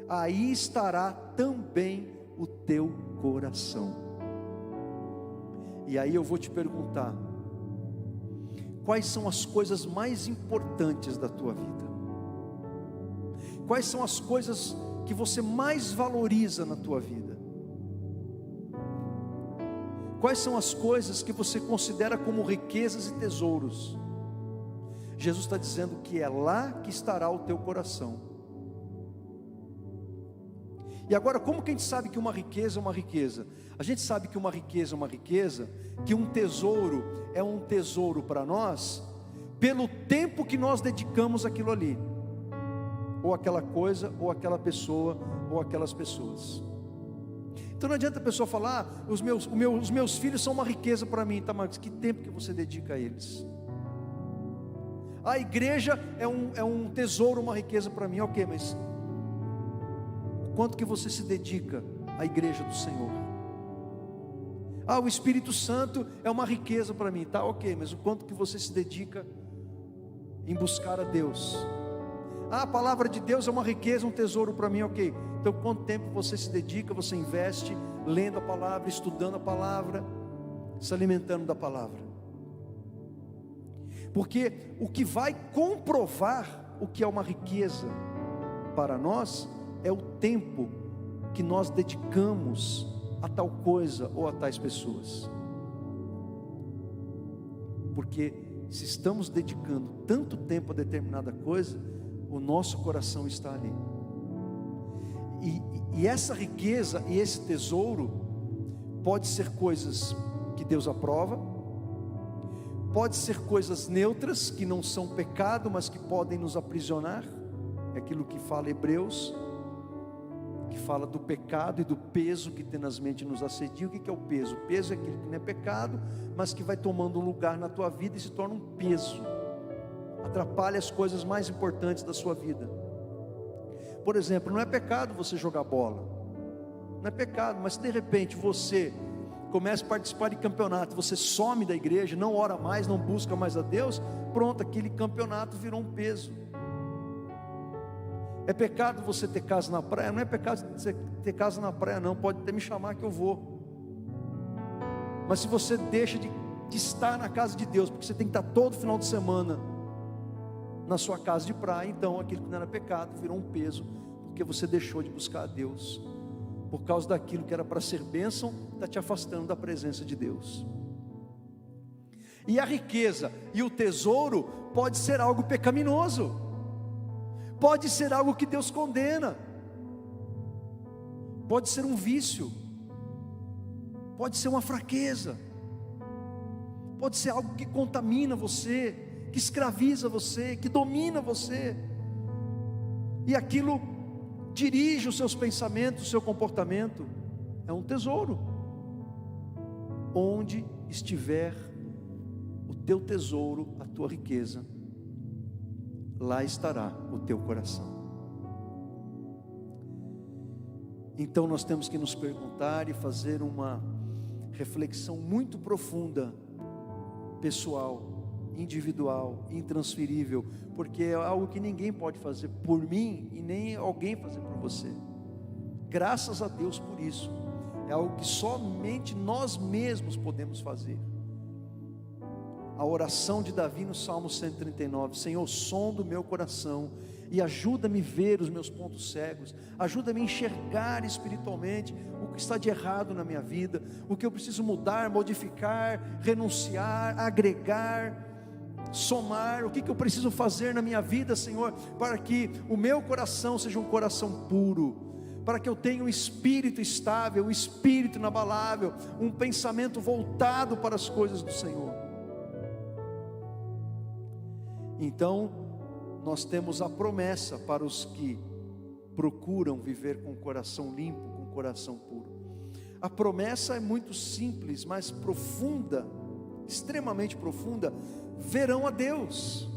aí estará também o teu coração. E aí eu vou te perguntar: quais são as coisas mais importantes da tua vida? Quais são as coisas que você mais valoriza na tua vida? Quais são as coisas que você considera como riquezas e tesouros? Jesus está dizendo que é lá que estará o teu coração. E agora, como que a gente sabe que uma riqueza é uma riqueza? A gente sabe que uma riqueza é uma riqueza, que um tesouro é um tesouro para nós, pelo tempo que nós dedicamos àquilo ali, ou aquela coisa, ou aquela pessoa, ou aquelas pessoas. Então não adianta a pessoa falar: os meus filhos são uma riqueza para mim. Tá, mas que tempo que você dedica a eles? A igreja é um tesouro, uma riqueza para mim. Ok, mas quanto que você se dedica à igreja do Senhor? Ah, o Espírito Santo é uma riqueza para mim. Tá, ok, mas o quanto que você se dedica em buscar a Deus? Ah, a palavra de Deus é uma riqueza, um tesouro para mim. Ok, então quanto tempo você se dedica, você investe lendo a palavra, estudando a palavra, se alimentando da palavra? Porque o que vai comprovar o que é uma riqueza para nós é o tempo que nós dedicamos a tal coisa ou a tais pessoas. Porque se estamos dedicando tanto tempo a determinada coisa, o nosso coração está ali. E essa riqueza e esse tesouro pode ser coisas que Deus aprova, pode ser coisas neutras, que não são pecado, mas que podem nos aprisionar. É aquilo que fala Hebreus, que fala do pecado e do peso que tenazmente nos assedia. O que é o peso? O peso é aquilo que não é pecado, mas que vai tomando um lugar na tua vida e se torna um peso, atrapalha as coisas mais importantes da sua vida. Por exemplo, não é pecado você jogar bola, não é pecado, mas se de repente você começa a participar de campeonato, você some da igreja, não ora mais, não busca mais a Deus, pronto, aquele campeonato virou um peso. É pecado você ter casa na praia? Não é pecado você ter casa na praia não, pode até me chamar que eu vou. Mas se você deixa de estar na casa de Deus, porque você tem que estar todo final de semana na sua casa de praia, então aquilo que não era pecado virou um peso, porque você deixou de buscar a Deus, por causa daquilo que era para ser bênção, está te afastando da presença de Deus. E a riqueza e o tesouro pode ser algo pecaminoso, pode ser algo que Deus condena, pode ser um vício, pode ser uma fraqueza, pode ser algo que contamina você, que escraviza você, que domina você, e aquilo dirige os seus pensamentos, o seu comportamento. É um tesouro. Onde estiver o teu tesouro, a tua riqueza, lá estará o teu coração. Então nós temos que nos perguntar e fazer uma reflexão muito profunda, pessoal, individual, intransferível, porque é algo que ninguém pode fazer por mim e nem alguém fazer por você. Graças a Deus por isso. É algo que somente nós mesmos podemos fazer. A oração de Davi no Salmo 139: Senhor, sonda o meu coração e ajuda-me a ver os meus pontos cegos, ajuda-me a enxergar espiritualmente o que está de errado na minha vida, o que eu preciso mudar, modificar, renunciar, agregar, somar, o que eu preciso fazer na minha vida, Senhor, para que o meu coração seja um coração puro, para que eu tenha um espírito estável, um espírito inabalável, um pensamento voltado para as coisas do Senhor. Então, nós temos a promessa para os que procuram viver com o coração limpo, com o coração puro. A promessa é muito simples, mas profunda, extremamente profunda: verão a Deus.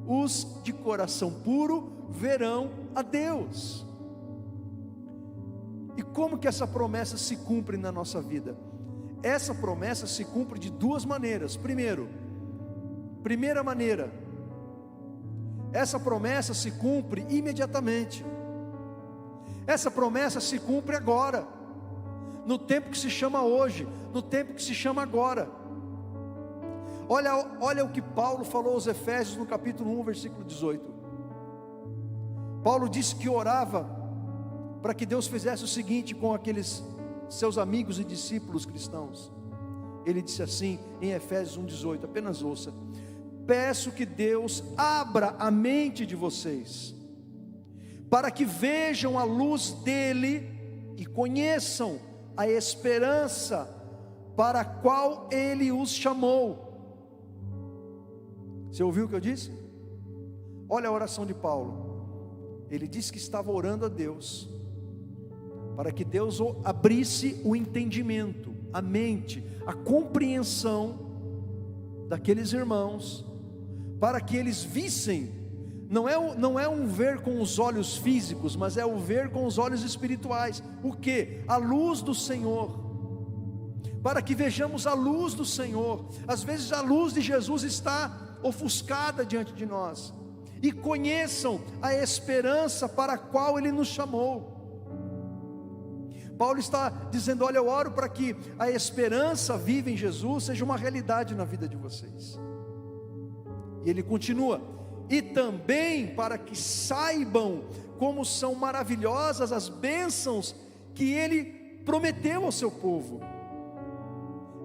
Os de coração puro verão a Deus. E como que essa promessa se cumpre na nossa vida? Essa promessa se cumpre de duas maneiras. Primeira maneira, essa promessa se cumpre imediatamente. Essa promessa se cumpre agora, no tempo que se chama hoje, no tempo que se chama agora. Olha o que Paulo falou aos Efésios no capítulo 1, versículo 18. Paulo disse que orava para que Deus fizesse o seguinte com aqueles seus amigos e discípulos cristãos. Ele disse assim em Efésios 1,18, apenas ouça: peço que Deus abra a mente de vocês, para que vejam a luz dele e conheçam a esperança para a qual ele os chamou. Você ouviu o que eu disse? Olha a oração de Paulo. Ele disse que estava orando a Deus, para que Deus abrisse o entendimento, a mente, a compreensão daqueles irmãos, para que eles vissem. Não é um ver com os olhos físicos, mas é o ver com os olhos espirituais. O que? A luz do Senhor. Para que vejamos a luz do Senhor. Às vezes a luz de Jesus está ofuscada diante de nós. E conheçam a esperança para a qual Ele nos chamou. Paulo está dizendo: olha, eu oro para que a esperança viva em Jesus seja uma realidade na vida de vocês. E ele continua: e também para que saibam como são maravilhosas as bênçãos que Ele prometeu ao seu povo.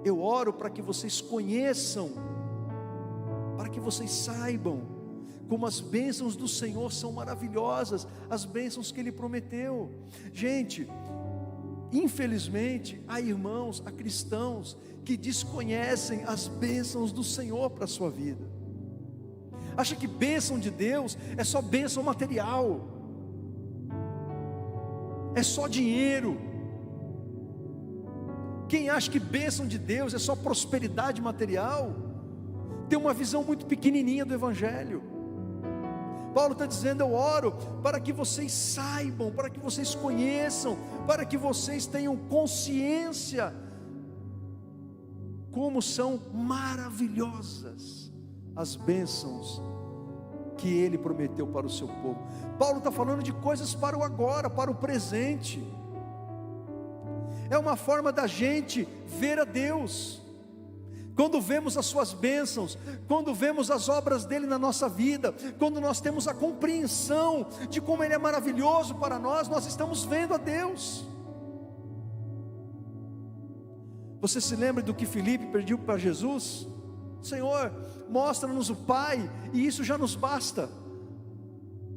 Eu oro para que vocês conheçam, para que vocês saibam como as bênçãos do Senhor são maravilhosas, as bênçãos que Ele prometeu. Gente, infelizmente há irmãos, há cristãos que desconhecem as bênçãos do Senhor para a sua vida. Acha que bênção de Deus é só bênção material, é só dinheiro. Quem acha que bênção de Deus é só prosperidade material, tem uma visão muito pequenininha do Evangelho. Paulo está dizendo: eu oro para que vocês saibam, para que vocês conheçam, para que vocês tenham consciência como são maravilhosas as bênçãos que Ele prometeu para o seu povo. Paulo está falando de coisas para o agora, para o presente. É uma forma da gente ver a Deus. Quando vemos as suas bênçãos, quando vemos as obras dele na nossa vida, quando nós temos a compreensão de como Ele é maravilhoso para nós, nós estamos vendo a Deus. Você se lembra do que Filipe pediu para Jesus? Senhor, mostra-nos o Pai, e isso já nos basta.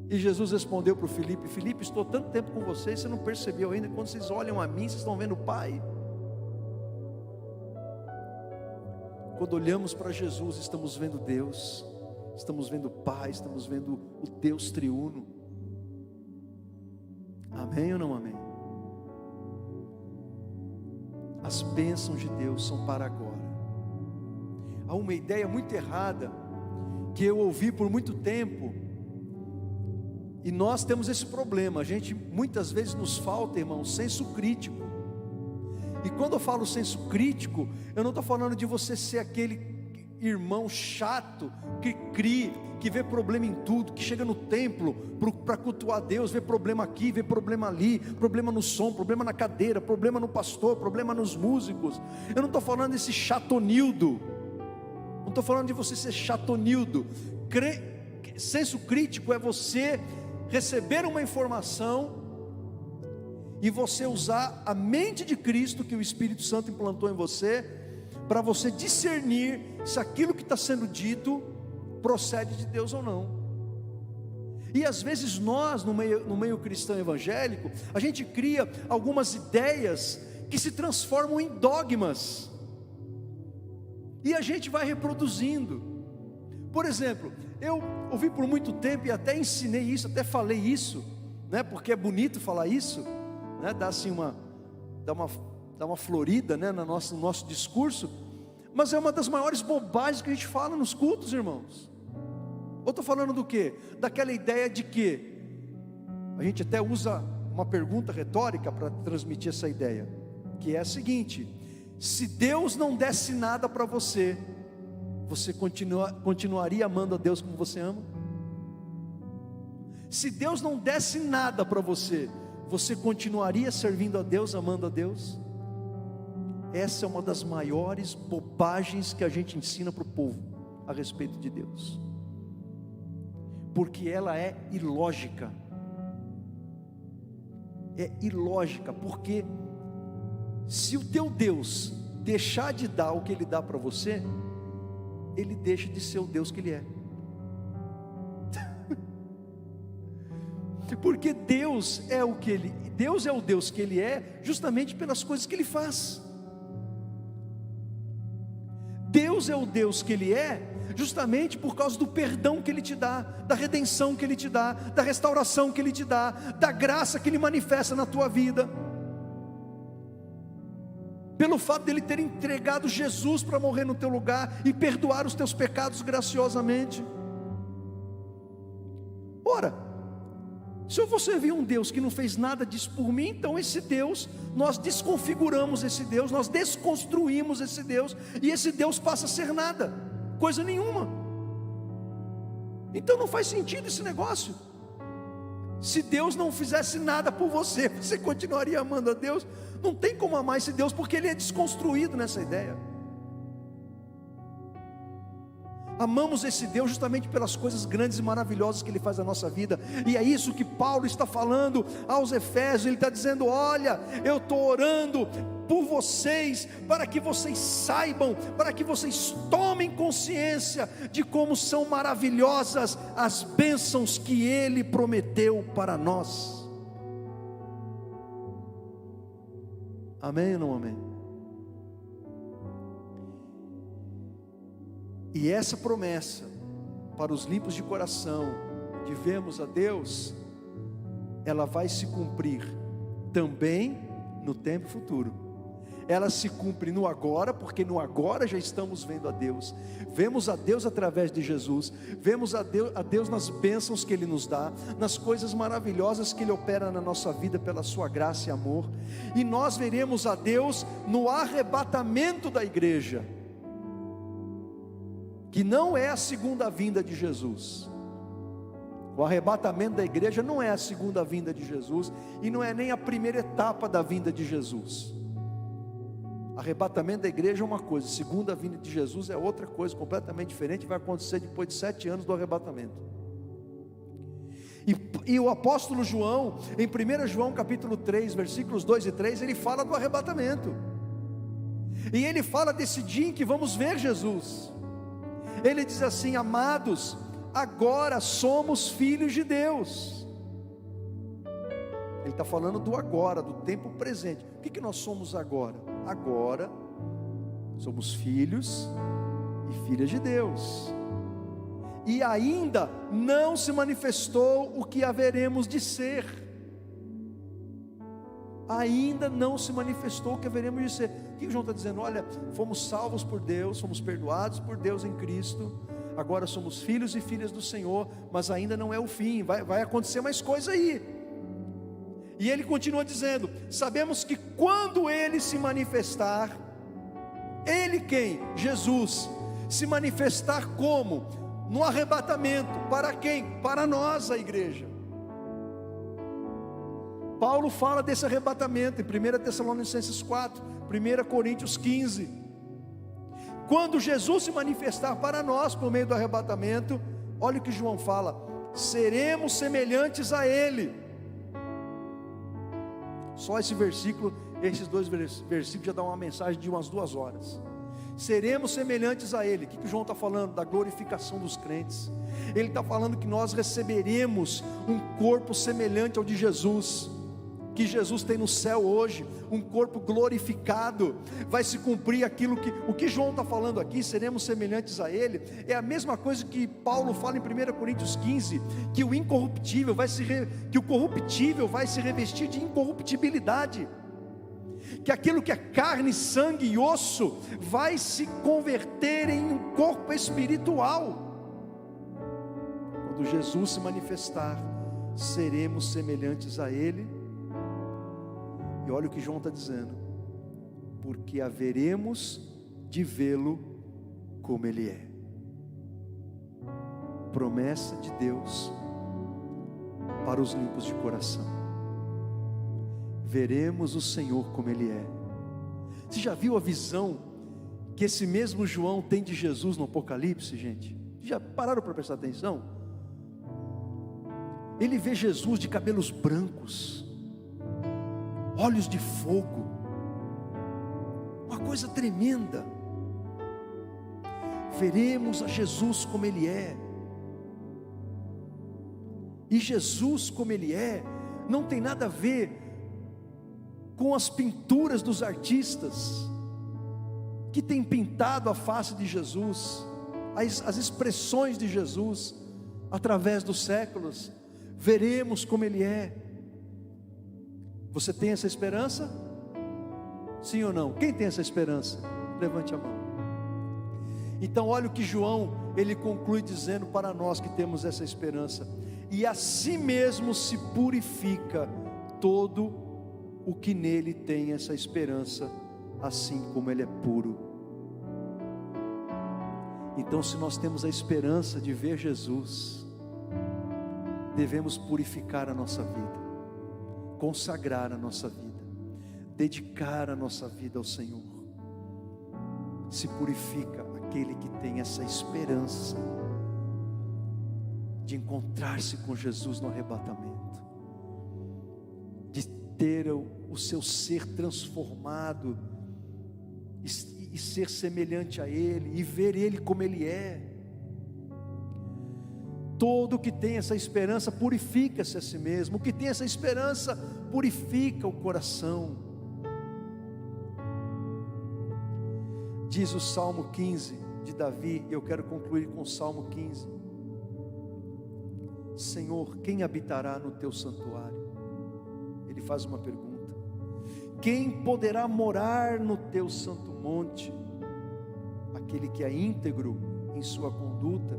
E Jesus respondeu para o Filipe: Filipe, estou tanto tempo com vocês, você não percebeu ainda? Quando vocês olham a mim, vocês estão vendo o Pai. Quando olhamos para Jesus, estamos vendo Deus, estamos vendo o Pai, estamos vendo o Deus triuno. Amém ou não amém? As bênçãos de Deus são para agora. Há uma ideia muito errada que eu ouvi por muito tempo, e nós temos esse problema. A gente muitas vezes nos falta, irmão, senso crítico. E quando eu falo senso crítico, eu não estou falando de você ser aquele irmão chato, que vê problema em tudo, que chega no templo para cultuar Deus, vê problema aqui, vê problema ali, problema no som, problema na cadeira, problema no pastor, problema nos músicos. Eu não estou falando desse chatonildo, não estou falando de você ser chatonildo. Senso crítico é você receber uma informação e você usar a mente de Cristo, que o Espírito Santo implantou em você, para você discernir se aquilo que está sendo dito procede de Deus ou não. E às vezes nós, no meio cristão evangélico, a gente cria algumas ideias que se transformam em dogmas, e a gente vai reproduzindo. Por exemplo, eu ouvi por muito tempo, e até ensinei isso, até falei isso, né, porque é bonito falar isso, né, dá uma florida, né, no nosso discurso, mas é uma das maiores bobagens que a gente fala nos cultos, irmãos. Ou estou falando do quê? Daquela ideia de que a gente até usa uma pergunta retórica para transmitir essa ideia, que é a seguinte: se Deus não desse nada para você, você continuaria amando a Deus como você ama? Se Deus não desse nada para você, você continuaria servindo a Deus, amando a Deus? Essa é uma das maiores bobagens que a gente ensina para o povo a respeito de Deus, porque ela é ilógica. É ilógica, porque se o teu Deus deixar de dar o que Ele dá para você, Ele deixa de ser o Deus que Ele é. Porque Deus é o Deus que Ele é, justamente pelas coisas que Ele faz. Deus é o Deus que Ele é, justamente por causa do perdão que Ele te dá, da redenção que Ele te dá, da restauração que Ele te dá, da graça que Ele manifesta na tua vida, pelo fato de Ele ter entregado Jesus para morrer no teu lugar e perdoar os teus pecados graciosamente. Ora, se você viu um Deus que não fez nada disso por mim, então esse Deus, nós desconfiguramos esse Deus, nós desconstruímos esse Deus, e esse Deus passa a ser nada, coisa nenhuma. Então não faz sentido esse negócio. Se Deus não fizesse nada por você, você continuaria amando a Deus? Não tem como amar esse Deus, porque Ele é desconstruído nessa ideia. Amamos esse Deus justamente pelas coisas grandes e maravilhosas que Ele faz na nossa vida. E é isso que Paulo está falando aos Efésios. Ele está dizendo: olha, eu estou orando por vocês, para que vocês saibam, para que vocês tomem consciência de como são maravilhosas as bênçãos que Ele prometeu para nós. Amém ou não amém? E essa promessa para os limpos de coração, de vermos a Deus, ela vai se cumprir também no tempo futuro. Ela se cumpre no agora, porque no agora já estamos vendo a Deus. Vemos a Deus através de Jesus, vemos a Deus nas bênçãos que Ele nos dá, nas coisas maravilhosas que Ele opera na nossa vida pela sua graça e amor. E nós veremos a Deus no arrebatamento da igreja, que não é a segunda vinda de Jesus. O arrebatamento da igreja não é a segunda vinda de Jesus, e não é nem a primeira etapa da vinda de Jesus. Arrebatamento da igreja é uma coisa, segunda vinda de Jesus é outra coisa, completamente diferente. Vai acontecer depois de 7 anos do arrebatamento. E o apóstolo João, em 1 João capítulo 3, versículos 2 e 3, ele fala do arrebatamento, e ele fala desse dia em que vamos ver Jesus. Ele diz assim: amados, agora somos filhos de Deus. Ele está falando do agora, do tempo presente. O que nós somos agora? Agora somos filhos e filhas de Deus, e ainda não se manifestou o que haveremos de ser. Ainda não se manifestou o que haveremos de ser. O que João está dizendo? Olha, fomos salvos por Deus, fomos perdoados por Deus em Cristo, agora somos filhos e filhas do Senhor, mas ainda não é o fim, vai acontecer mais coisa aí. E ele continua dizendo: sabemos que quando Ele se manifestar, Ele quem? Jesus, se manifestar como? No arrebatamento. Para quem? Para nós, a igreja. Paulo fala desse arrebatamento em 1 Tessalonicenses 4, 1 Coríntios 15. Quando Jesus se manifestar para nós por meio do arrebatamento, olha o que João fala: seremos semelhantes a Ele. Só esse versículo, esses dois versículos já dão uma mensagem de umas 2 horas. Seremos semelhantes a Ele. O que João está falando? Da glorificação dos crentes. Ele está falando que nós receberemos um corpo semelhante ao de Jesus, que Jesus tem no céu hoje, um corpo glorificado. Vai se cumprir aquilo que, o que João está falando aqui, seremos semelhantes a Ele, é a mesma coisa que Paulo fala em 1 Coríntios 15, que o incorruptível que o corruptível vai se revestir de incorruptibilidade, que aquilo que é carne, sangue e osso vai se converter em um corpo espiritual. Quando Jesus se manifestar, seremos semelhantes a Ele. E olha o que João está dizendo: porque haveremos de vê-lo como Ele é. Promessa de Deus para os limpos de coração. Veremos o Senhor como Ele é. Você já viu a visão que esse mesmo João tem de Jesus no Apocalipse, gente? Já pararam para prestar atenção? Ele vê Jesus de cabelos brancos, olhos de fogo, uma coisa tremenda. Veremos a Jesus como Ele é. E Jesus como Ele é, não tem nada a ver com as pinturas dos artistas, que têm pintado a face de Jesus, as expressões de Jesus, através dos séculos. Veremos como Ele é. Você tem essa esperança? Sim ou não? Quem tem essa esperança? Levante a mão. Então olha o que João, ele conclui dizendo para nós que temos essa esperança: e assim mesmo se purifica todo o que nele tem essa esperança, assim como ele é puro. Então, se nós temos a esperança de ver Jesus, devemos purificar a nossa vida, consagrar a nossa vida, dedicar a nossa vida ao Senhor. Se purifica aquele que tem essa esperança de encontrar-se com Jesus no arrebatamento, de ter o seu ser transformado e ser semelhante a Ele, e ver Ele como Ele é. Todo que tem essa esperança purifica-se a si mesmo. O que tem essa esperança purifica o coração. Diz o Salmo 15 de Davi, e eu quero concluir com o Salmo 15: Senhor, quem habitará no teu santuário? Ele faz uma pergunta: quem poderá morar no teu santo monte? Aquele que é íntegro em sua conduta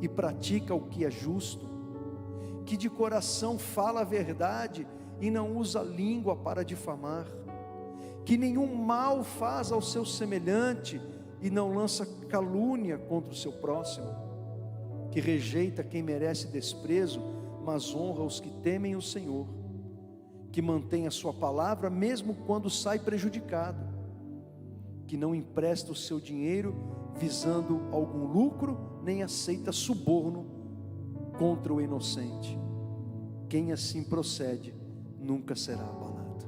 e pratica o que é justo, que de coração fala a verdade e não usa a língua para difamar, que nenhum mal faz ao seu semelhante e não lança calúnia contra o seu próximo, que rejeita quem merece desprezo, mas honra os que temem o Senhor, que mantém a sua palavra mesmo quando sai prejudicado, que não empresta o seu dinheiro visando algum lucro, nem aceita suborno contra o inocente. Quem assim procede nunca será abalado.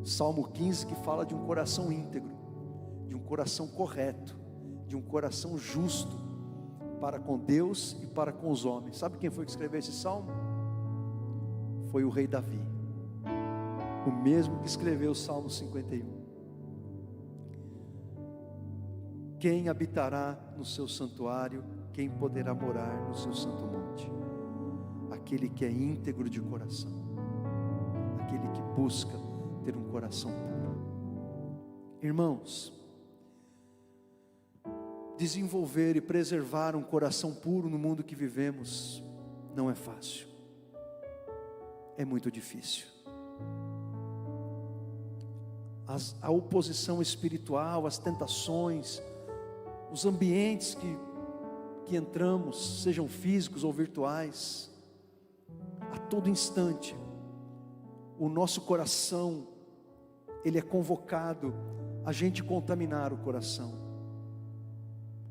Salmo 15, que fala de um coração íntegro, de um coração correto, de um coração justo para com Deus e para com os homens. Sabe quem foi que escreveu esse salmo? Foi o rei Davi, o mesmo que escreveu o Salmo 51. Quem habitará no seu santuário? Quem poderá morar no seu santo monte? Aquele que é íntegro de coração, aquele que busca ter um coração puro. Irmãos, desenvolver e preservar um coração puro no mundo que vivemos não é fácil, é muito difícil. A oposição espiritual, as tentações, os ambientes que entramos, sejam físicos ou virtuais, a todo instante, o nosso coração, ele é convocado a gente contaminar o coração.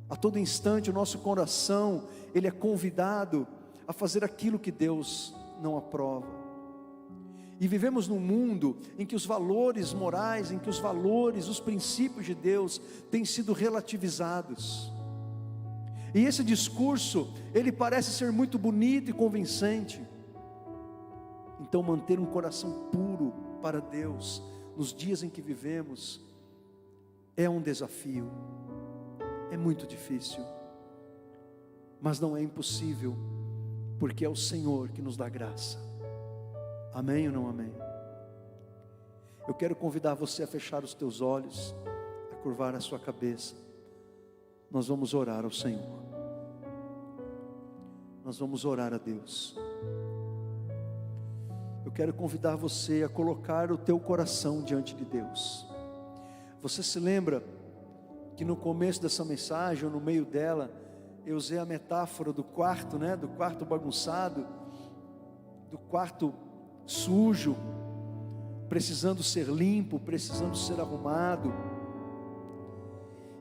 A todo instante o nosso coração, ele é convidado a fazer aquilo que Deus não aprova. E vivemos num mundo em que os valores morais, em que os valores, os princípios de Deus têm sido relativizados. E esse discurso, ele parece ser muito bonito e convincente. Então manter um coração puro para Deus, nos dias em que vivemos, é um desafio, é muito difícil, mas não é impossível, porque é o Senhor que nos dá graça. Amém ou não amém? Eu quero convidar você a fechar os teus olhos, a curvar a sua cabeça. Nós vamos orar ao Senhor, nós vamos orar a Deus. Eu quero convidar você a colocar o teu coração diante de Deus. Você se lembra que no começo dessa mensagem, ou no meio dela, eu usei a metáfora do quarto, né? Do quarto bagunçado, do quarto sujo, precisando ser limpo, precisando ser arrumado.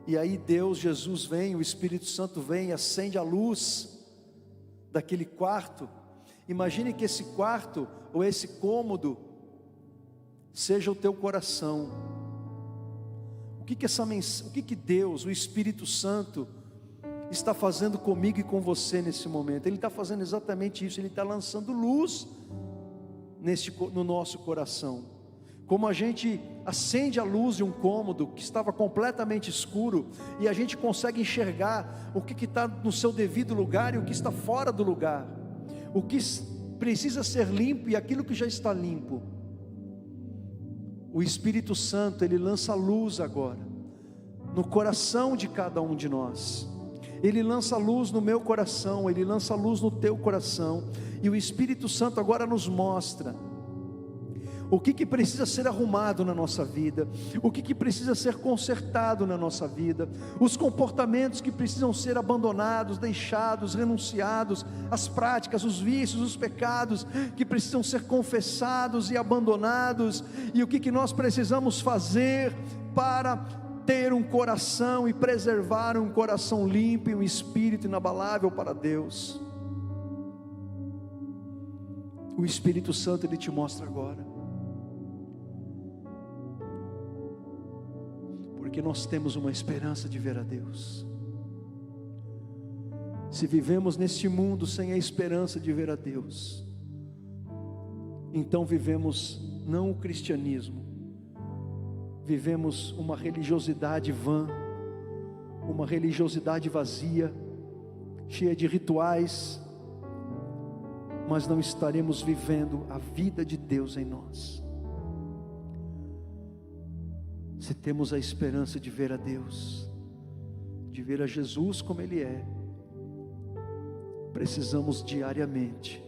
E aí Deus, Jesus vem, o Espírito Santo vem, acende a luz daquele quarto. Imagine que esse quarto, ou esse cômodo, seja o teu coração. O que Deus, o Espírito Santo, está fazendo comigo e com você nesse momento? Ele está fazendo exatamente isso. Ele está lançando luz no nosso coração. Como a gente acende a luz de um cômodo que estava completamente escuro, e a gente consegue enxergar o que está no seu devido lugar e o que está fora do lugar, o que precisa ser limpo e aquilo que já está limpo. O Espírito Santo, ele lança luz agora no coração de cada um de nós. Ele lança luz no meu coração, ele lança luz no teu coração, e o Espírito Santo agora nos mostra o que precisa ser arrumado na nossa vida, o que precisa ser consertado na nossa vida, os comportamentos que precisam ser abandonados, deixados, renunciados, as práticas, os vícios, os pecados que precisam ser confessados e abandonados, e o que nós precisamos fazer para ter um coração e preservar um coração limpo e um espírito inabalável para Deus. O Espírito Santo, ele te mostra agora, porque nós temos uma esperança de ver a Deus. Se vivemos neste mundo sem a esperança de ver a Deus, então vivemos não o cristianismo, vivemos uma religiosidade vã, uma religiosidade vazia, cheia de rituais, mas não estaremos vivendo a vida de Deus em nós. Se temos a esperança de ver a Deus, de ver a Jesus como Ele é, precisamos diariamente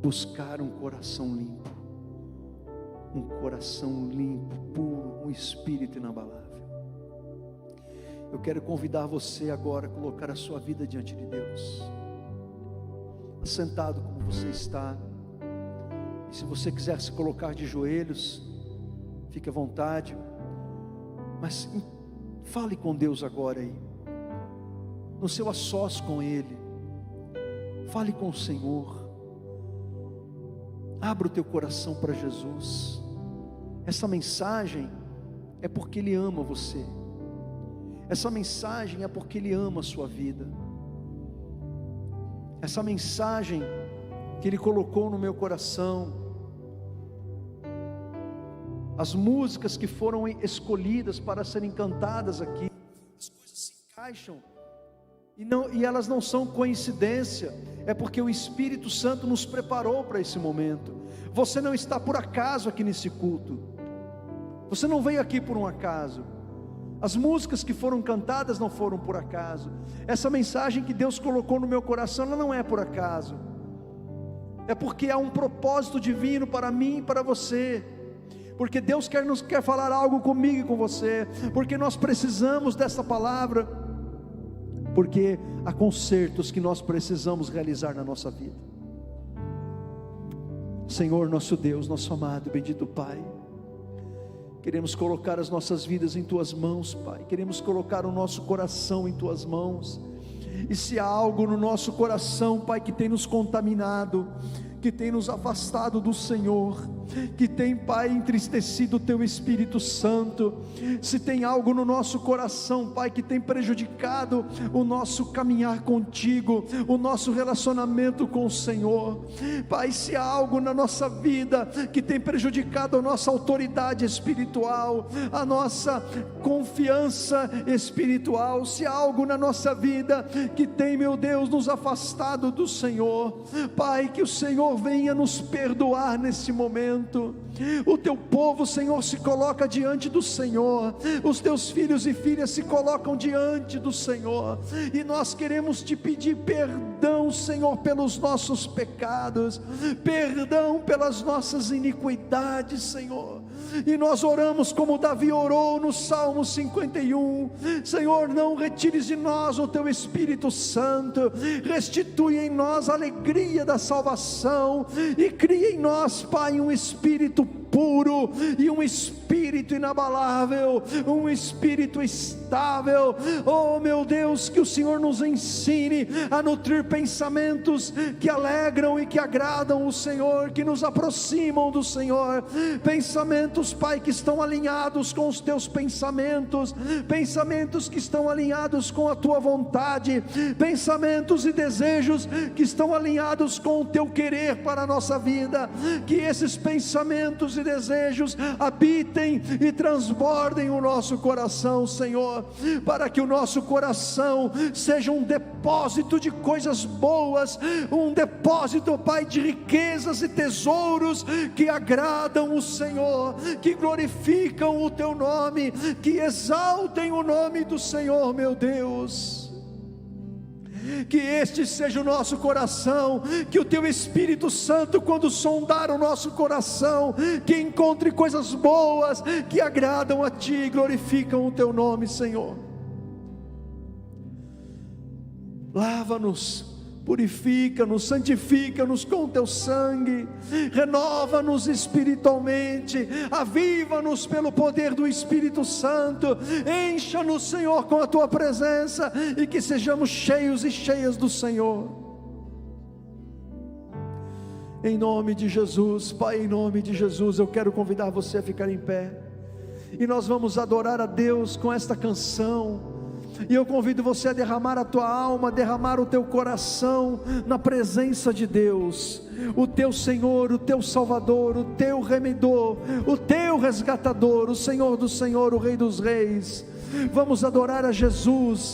buscar um coração limpo, puro, um espírito inabalável. Eu quero convidar você agora a colocar a sua vida diante de Deus, sentado como você está, e se você quiser se colocar de joelhos, fique à vontade, mas fale com Deus agora aí, no seu a sós com Ele, fale com o Senhor, abra o teu coração para Jesus. Essa mensagem é porque Ele ama você, essa mensagem é porque Ele ama a sua vida, essa mensagem que Ele colocou no meu coração, as músicas que foram escolhidas para serem cantadas aqui, as coisas se encaixam, e elas não são coincidência, é porque o Espírito Santo nos preparou para esse momento. Você não está por acaso aqui nesse culto, você não veio aqui por um acaso, as músicas que foram cantadas não foram por acaso, essa mensagem que Deus colocou no meu coração, ela não é por acaso, é porque há um propósito divino para mim e para você. porque Deus quer falar algo comigo e com você, porque nós precisamos dessa palavra, porque há consertos que nós precisamos realizar na nossa vida. Senhor nosso Deus, nosso amado e bendito Pai, queremos colocar as nossas vidas em Tuas mãos, Pai, queremos colocar o nosso coração em Tuas mãos, e se há algo no nosso coração, Pai, que tem nos contaminado, que tem nos afastado do Senhor, que tem, Pai, entristecido o Teu Espírito Santo, se tem algo no nosso coração, Pai, que tem prejudicado o nosso caminhar contigo, o nosso relacionamento com o Senhor, Pai, se há algo na nossa vida que tem prejudicado a nossa autoridade espiritual, a nossa confiança espiritual, se há algo na nossa vida que tem, meu Deus, nos afastado do Senhor, Pai, que o Senhor venha nos perdoar nesse momento. O Teu povo, Senhor, se coloca diante do Senhor, os Teus filhos e filhas se colocam diante do Senhor, e nós queremos Te pedir perdão, Senhor, pelos nossos pecados, perdão pelas nossas iniquidades, Senhor, e nós oramos como Davi orou no Salmo 51, Senhor, não retires de nós o Teu Espírito Santo, restitui em nós a alegria da salvação, e cria em nós, Pai, um espírito puro, e um espírito inabalável, um espírito estável. Oh meu Deus, que o Senhor nos ensine a nutrir pensamentos que alegram e que agradam o Senhor, que nos aproximam do Senhor, pensamentos, Pai, que estão alinhados com os Teus pensamentos, pensamentos que estão alinhados com a Tua vontade, pensamentos e desejos que estão alinhados com o Teu querer para a nossa vida, que esses pensamentos e desejos habitem e transbordem o nosso coração, Senhor, para que o nosso coração seja um depósito de coisas boas, um depósito, Pai, de riquezas e tesouros que agradam o Senhor, que glorificam o Teu nome, que exaltem o nome do Senhor, meu Deus. Que este seja o nosso coração, que o Teu Espírito Santo, quando sondar o nosso coração, que encontre coisas boas, que agradam a Ti e glorificam o Teu nome, Senhor. Lava-nos, purifica-nos, santifica-nos com o Teu sangue, renova-nos espiritualmente, aviva-nos pelo poder do Espírito Santo, encha-nos, Senhor, com a Tua presença, e que sejamos cheios e cheias do Senhor, em nome de Jesus. Pai, em nome de Jesus, eu quero convidar você a ficar em pé, e nós vamos adorar a Deus com esta canção. E eu convido você a derramar a tua alma, derramar o teu coração na presença de Deus, o teu Senhor, o teu Salvador, o teu Remedor, o teu Resgatador, o Senhor do Senhor, o Rei dos Reis. Vamos adorar a Jesus.